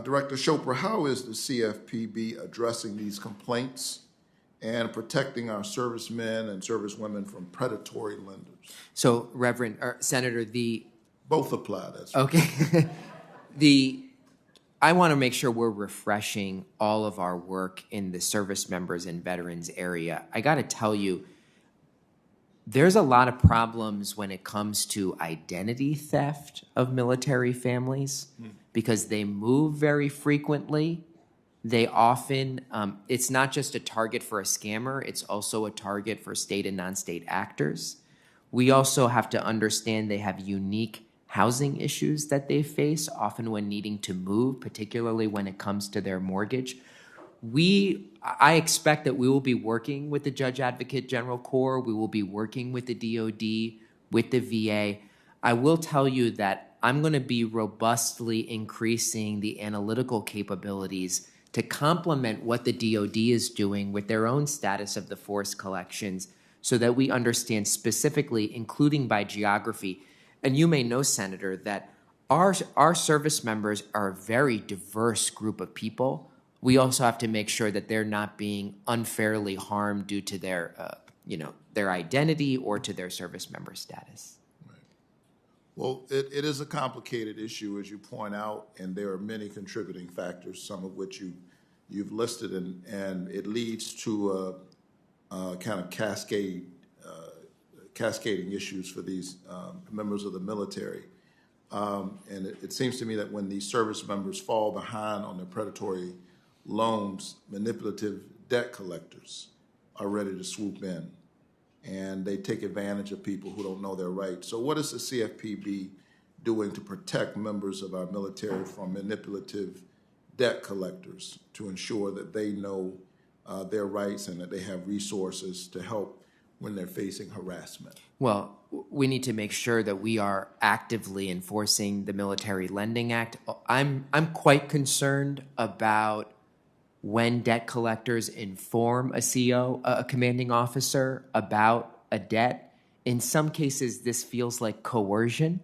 Director Chopra, how is the CFPB addressing these complaints and protecting our servicemen and servicewomen from predatory lenders? So, Reverend Senator, both apply. That's okay. I want to make sure we're refreshing all of our work in the service members and veterans area. I got to tell you, there's a lot of problems when it comes to identity theft of military families because they move very frequently. They often, it's not just a target for a scammer, it's also a target for state and non-state actors. We also have to understand they have unique housing issues that they face, often when needing to move, particularly when it comes to their mortgage. I expect that we will be working with the Judge Advocate General Corps. We will be working with the DOD, with the VA. I will tell you that I'm going to be robustly increasing the analytical capabilities to complement what the DOD is doing with their own status of the force collections so that we understand specifically, including by geography. And you may know, Senator, that our service members are a very diverse group of people. We also have to make sure that they're not being unfairly harmed due to their identity or to their service member status. Right. Well, it is a complicated issue, as you point out, and there are many contributing factors, some of which you've listed, and it leads to a kind of cascading issues for these members of the military. And it seems to me that when these service members fall behind on their predatory loans, manipulative debt collectors are ready to swoop in, and they take advantage of people who don't know their rights. So what is the CFPB doing to protect members of our military from manipulative debt collectors to ensure that they know their rights and that they have resources to help when they're facing harassment? Well, we need to make sure that we are actively enforcing the Military Lending Act. I'm quite concerned about when debt collectors inform a CO, a commanding officer, about a debt. In some cases, this feels like coercion,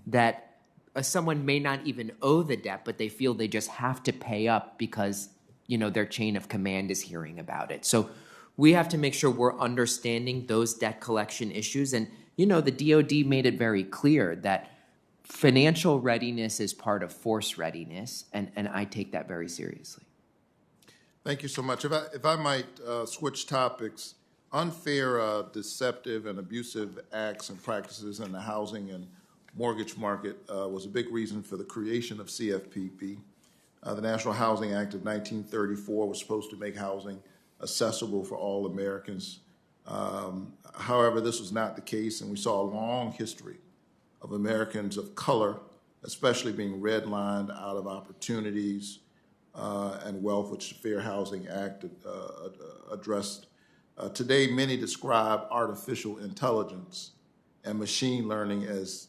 that someone may not even owe the debt, but they feel they just have to pay up because, their chain of command is hearing about it. So we have to make sure we're understanding those debt collection issues. And, the DOD made it very clear that financial readiness is part of force readiness, and I take that very seriously. Thank you so much. If I might switch topics, unfair, deceptive, and abusive acts and practices in the housing and mortgage market was a big reason for the creation of CFPB. The National Housing Act of 1934 was supposed to make housing accessible for all Americans. However, this was not the case, and we saw a long history of Americans of color, especially being redlined out of opportunities and wealth, which the Fair Housing Act addressed. Today, many describe artificial intelligence and machine learning as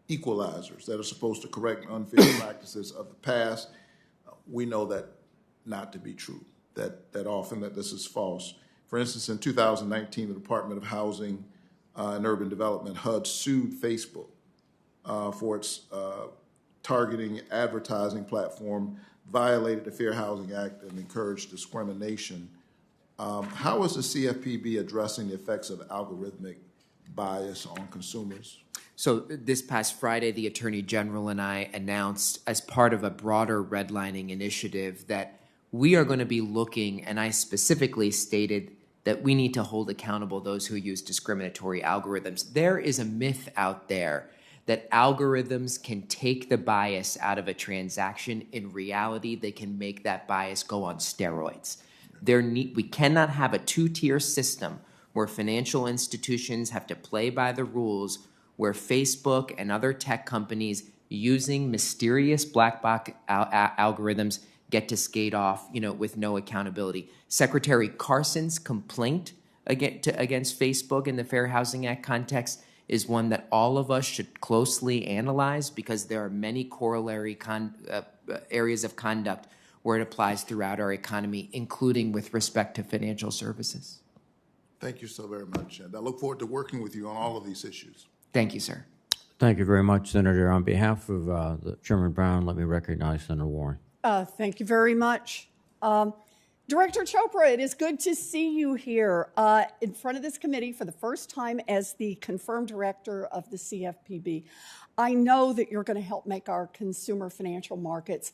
equalizers that are supposed to correct unfair practices of the past. We know that not to be true, that often that this is false. For instance, in 2019, the Department of Housing and Urban Development, HUD, sued Facebook for its targeting advertising platform violated the Fair Housing Act and encouraged discrimination. How is the CFPB addressing the effects of algorithmic bias on consumers? So this past Friday, the Attorney General and I announced, as part of a broader redlining initiative, that we are going to be looking, and I specifically stated that we need to hold accountable those who use discriminatory algorithms. There is a myth out there that algorithms can take the bias out of a transaction. In reality, they can make that bias go on steroids. We cannot have a two-tier system where financial institutions have to play by the rules, where Facebook and other tech companies using mysterious black box algorithms get to skate off, with no accountability. Secretary Carson's complaint against Facebook in the Fair Housing Act context is one that all of us should closely analyze, because there are many corollary areas of conduct where it applies throughout our economy, including with respect to financial services. Thank you so very much, and I look forward to working with you on all of these issues. Thank you, sir. Thank you very much, Senator. On behalf of Chairman Brown, let me recognize Senator Warren. Thank you very much. Director Chopra, it is good to see you here in front of this committee for the first time as the confirmed director of the CFPB. I know that you're going to help make our consumer financial markets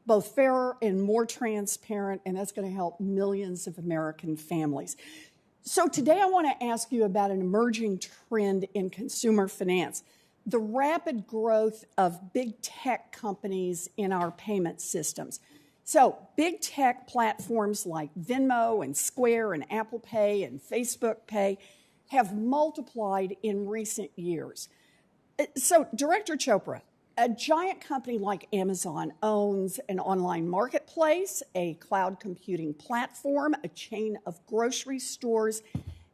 both fairer and more transparent, and that's going to help millions of American families. So today I want to ask you about an emerging trend in consumer finance, the rapid growth of big tech companies in our payment systems. So big tech platforms like Venmo and Square and Apple Pay and Facebook Pay have multiplied in recent years. So Director Chopra, a giant company like Amazon owns an online marketplace, a cloud computing platform, a chain of grocery stores,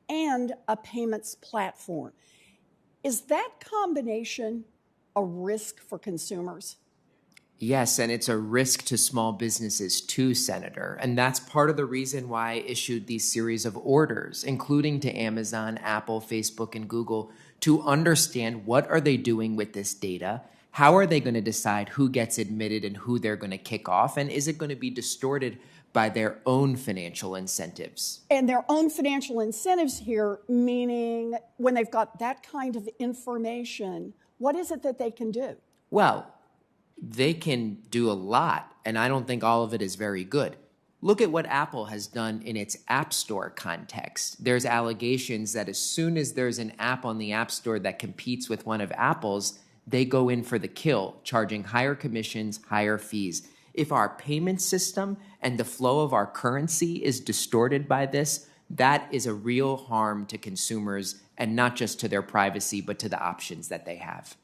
and a payments platform. Is that combination a risk for consumers? Yes, and it's a risk to small businesses too, Senator. And that's part of the reason why I issued these series of orders, including to Amazon, Apple, Facebook, and Google, to understand what are they doing with this data. How are they going to decide who gets admitted and who they're going to kick off? And is it going to be distorted by their own financial incentives? And their own financial incentives here, meaning when they've got that kind of information, what is it that they can do? Well, they can do a lot, and I don't think all of it is very good. Look at what Apple has done in its App Store context. There's allegations that as soon as there's an app on the App Store that competes with one of Apple's, they go in for the kill, charging higher commissions, higher fees. If our payment system and the flow of our currency is distorted by this, that is a real harm to consumers, and not just to their privacy, but to the options that they have.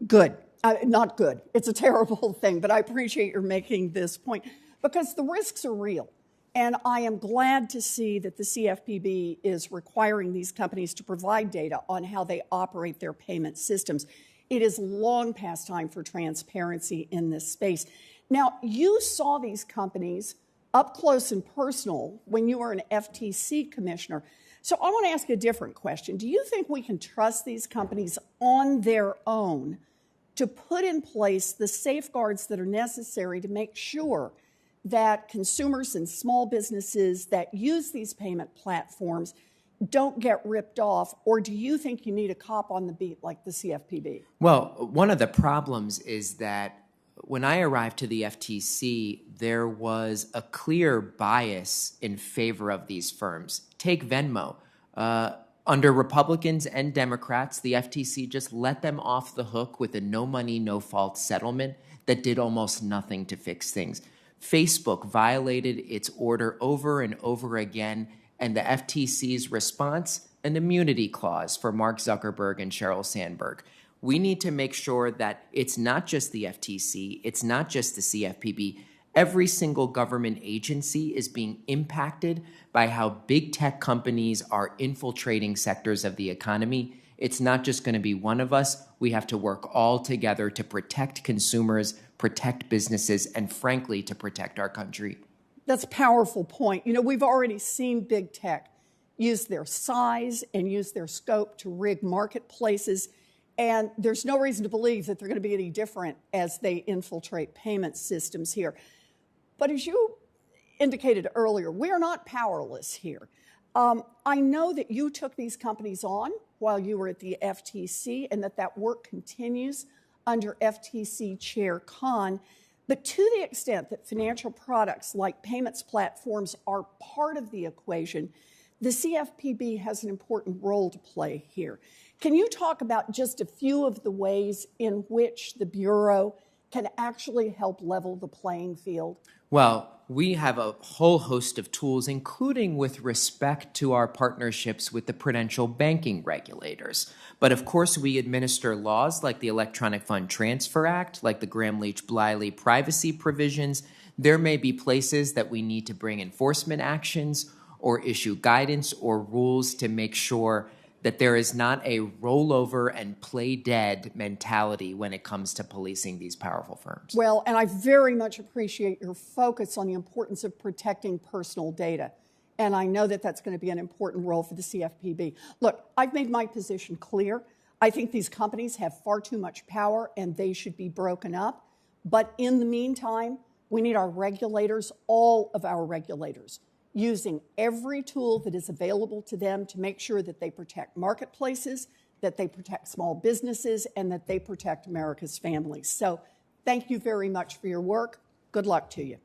Good. Not good. It's a terrible thing, but I appreciate your making this point because the risks are real. And I am glad to see that the CFPB is requiring these companies to provide data on how they operate their payment systems. It is long past time for transparency in this space. Now, you saw these companies up close and personal when you were an FTC commissioner. So I want to ask a different question. Do you think we can trust these companies on their own to put in place the safeguards that are necessary to make sure that consumers and small businesses that use these payment platforms don't get ripped off? Or do you think you need a cop on the beat like the CFPB? Well, one of the problems is that when I arrived to the FTC, there was a clear bias in favor of these firms. Take Venmo. Under Republicans and Democrats, the FTC just let them off the hook with a no money, no fault settlement that did almost nothing to fix things. Facebook violated its order over and over again, and the FTC's response, an immunity clause for Mark Zuckerberg and Sheryl Sandberg. We need to make sure that it's not just the FTC, it's not just the CFPB. Every single government agency is being impacted by how big tech companies are infiltrating sectors of the economy. It's not just going to be one of us. We have to work all together to protect consumers, protect businesses, and frankly, to protect our country. That's a powerful point. You know, we've already seen big tech use their size and use their scope to rig marketplaces And there's no reason to believe that they're going to be any different as they infiltrate payment systems here. But as you indicated earlier, we are not powerless here. I know that you took these companies on while you were at the FTC and that work continues under FTC Chair Khan. But to the extent that financial products like payments platforms are part of the equation, the CFPB has an important role to play here. Can you talk about just a few of the ways in which the Bureau can actually help level the playing field? Well, we have a whole host of tools, including with respect to our partnerships with the prudential banking regulators. But of course, we administer laws like the Electronic Fund Transfer Act, like the Gramm-Leach-Bliley privacy provisions. There may be places that we need to bring enforcement actions or issue guidance or rules to make sure that there is not a rollover and play dead mentality when it comes to policing these powerful firms. Well, and I very much appreciate your focus on the importance of protecting personal data. And I know that that's going to be an important role for the CFPB. Look, I've made my position clear. I think these companies have far too much power and they should be broken up. But in the meantime, we need our regulators, all of our regulators, using every tool that is available to them to make sure that they protect marketplaces, that they protect small businesses, and that they protect America's families. So thank you very much for your work. Good luck to you.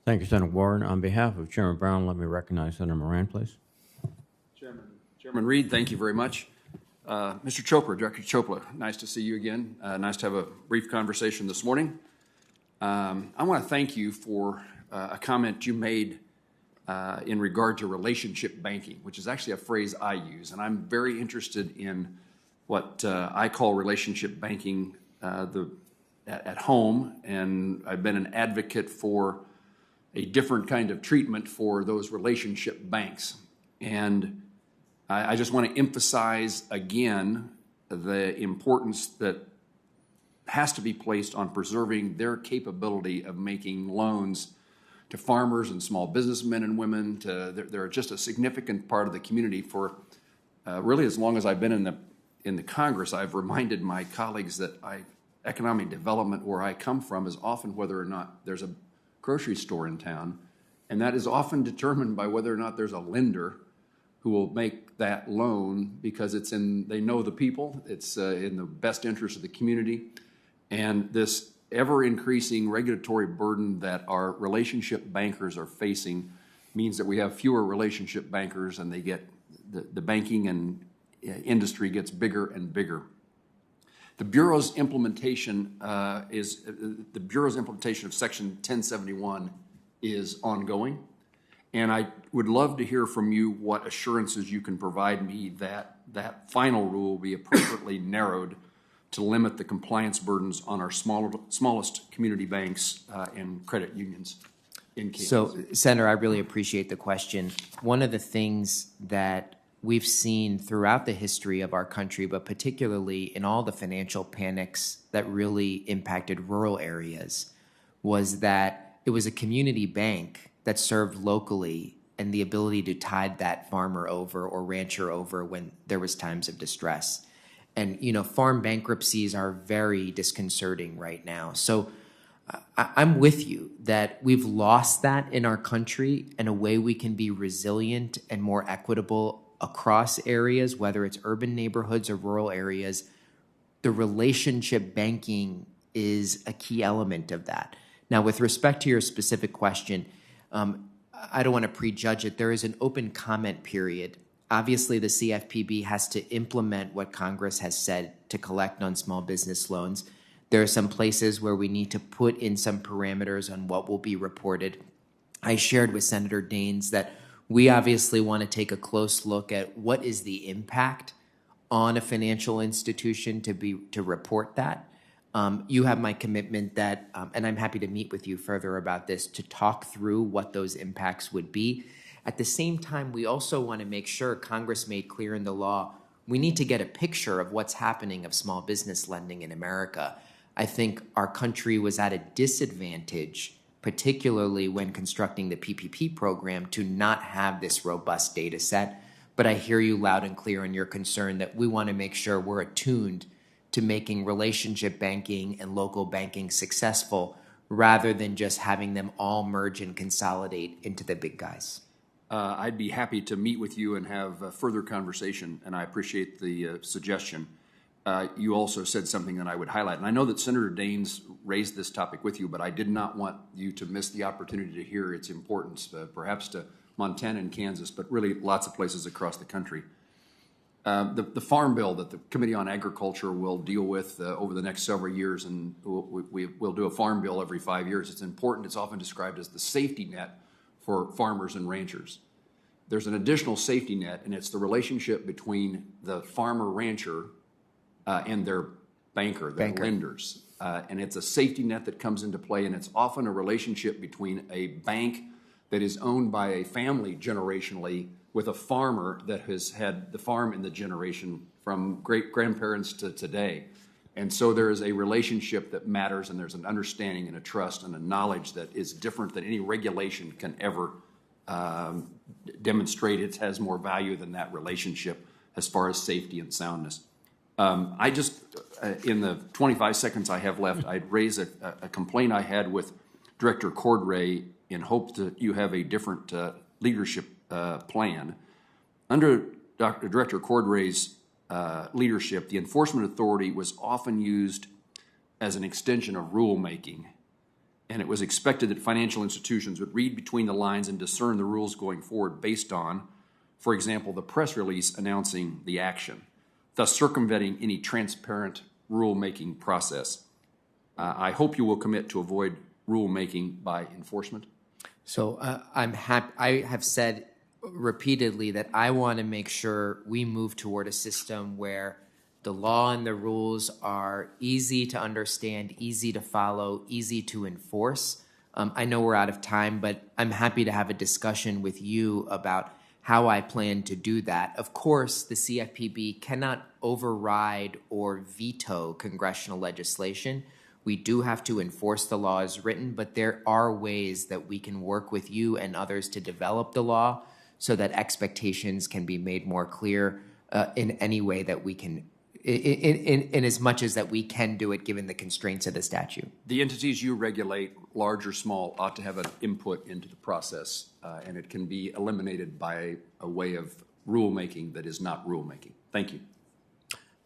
Thank you, Senator Warren. On behalf of Chairman Brown, let me recognize Senator Moran, please. Chairman Reed, thank you very much. Mr. Chopra, Director Chopra, nice to see you again. Nice to have a brief conversation this morning. I want to thank you for a comment you made in regard to relationship banking, which is actually a phrase I use. And I'm very interested in what I call relationship banking at home. And I've been an advocate for a different kind of treatment for those relationship banks. And I just want to emphasize again the importance that has to be placed on preserving their capability of making loans to farmers and small businessmen and women. They're just a significant part of the community for really as long as I've been in the Congress. I've reminded my colleagues that economic development where I come from is often whether or not there's a grocery store in town, and that is often determined by whether or not there's a lender who will make that loan because they know the people, it's in the best interest of the community, and this ever-increasing regulatory burden that our relationship bankers are facing means that we have fewer relationship bankers, and they get the banking and industry gets bigger and bigger. The Bureau's implementation of Section 1071 is ongoing, and I would love to hear from you what assurances you can provide me that that final rule will be appropriately narrowed to limit the compliance burdens on our smallest community banks and credit unions in Kansas. So, Senator, I really appreciate the question. One of the things that we've seen throughout the history of our country, but particularly in all the financial panics that really impacted rural areas, was that it was a community bank that served locally and the ability to tide that farmer over or rancher over when there was times of distress. And, farm bankruptcies are very disconcerting right now. So I'm with you that we've lost that in our country, and a way we can be resilient and more equitable across areas, whether it's urban neighborhoods or rural areas. The relationship banking is a key element of that. Now, with respect to your specific question, I don't want to prejudge it. There is an open comment period. Obviously, the CFPB has to implement what Congress has said to collect on small business loans. There are some places where we need to put in some parameters on what will be reported. I shared with Senator Daines that we obviously want to take a close look at what is the impact on a financial institution to report that. You have my commitment that, and I'm happy to meet with you further about this, to talk through what those impacts would be. At the same time, we also want to make sure Congress made clear in the law, we need to get a picture of what's happening of small business lending in America. I think our country was at a disadvantage, particularly when constructing the PPP program, to not have this robust data set. But I hear you loud and clear in your concern that we want to make sure we're attuned to making relationship banking and local banking successful rather than just having them all merge and consolidate into the big guys? I'd be happy to meet with you and have a further conversation, and I appreciate the suggestion. You also said something that I would highlight, and I know that Senator Daines raised this topic with you, but I did not want you to miss the opportunity to hear its importance, perhaps to Montana and Kansas, but really lots of places across the country. The Farm Bill that the Committee on Agriculture will deal with over the next several years, and we'll do a Farm Bill every 5 years. It's important. It's often described as the safety net for farmers and ranchers. There's an additional safety net, and it's the relationship between the farmer-rancher and their banker, their lenders. And it's a safety net that comes into play, and it's often a relationship between a bank that is owned by a family generationally with a farmer that has had the farm in the generation from great-grandparents to today. And so there is a relationship that matters, and there's an understanding and a trust and a knowledge that is different than any regulation can ever demonstrate. It has more value than that relationship as far as safety and soundness. I just, in the 25 seconds I have left, I'd raise a complaint I had with Director Cordray in hope that you have a different leadership plan. Under Director Cordray's leadership, the enforcement authority was often used as an extension of rulemaking, and it was expected that financial institutions would read between the lines and discern the rules going forward based on, for example, the press release announcing the action, thus circumventing any transparent rulemaking process. I hope you will commit to avoid rulemaking by enforcement. So I'm happy. I have said repeatedly that I want to make sure we move toward a system where the law and the rules are easy to understand, easy to follow, easy to enforce. I know we're out of time, but I'm happy to have a discussion with you about how I plan to do that. Of course, the CFPB cannot override or veto congressional legislation. We do have to enforce the law as written, but there are ways that we can work with you and others to develop the law so that expectations can be made more clear in any way that we can, in as much as that we can do it given the constraints of the statute. The entities you regulate, large or small, ought to have an input into the process, and it can be eliminated by a way of rulemaking that is not rulemaking. Thank you.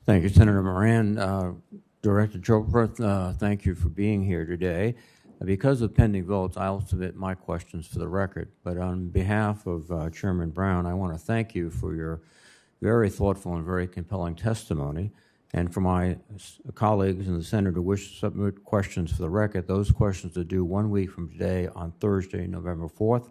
Thank you, Senator Moran. Director Chopra, thank you for being here today. Because of pending votes, I'll submit my questions for the record. But on behalf of Chairman Brown, I want to thank you for your very thoughtful and very compelling testimony. And for my colleagues in the Senate who wish to submit questions for the record, those questions are due 1 week from today on Thursday, November 4th.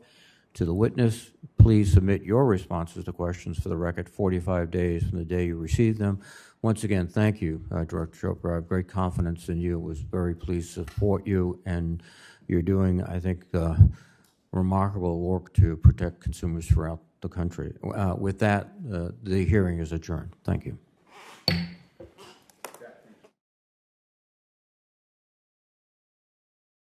To the witness, please submit your responses to questions for the record 45 days from the day you receive them. Once again, thank you, Director Chopra. I have great confidence in you. I was very pleased to support you, and you're doing, I think, remarkable work to protect consumers throughout the country. With that, the hearing is adjourned. Thank you.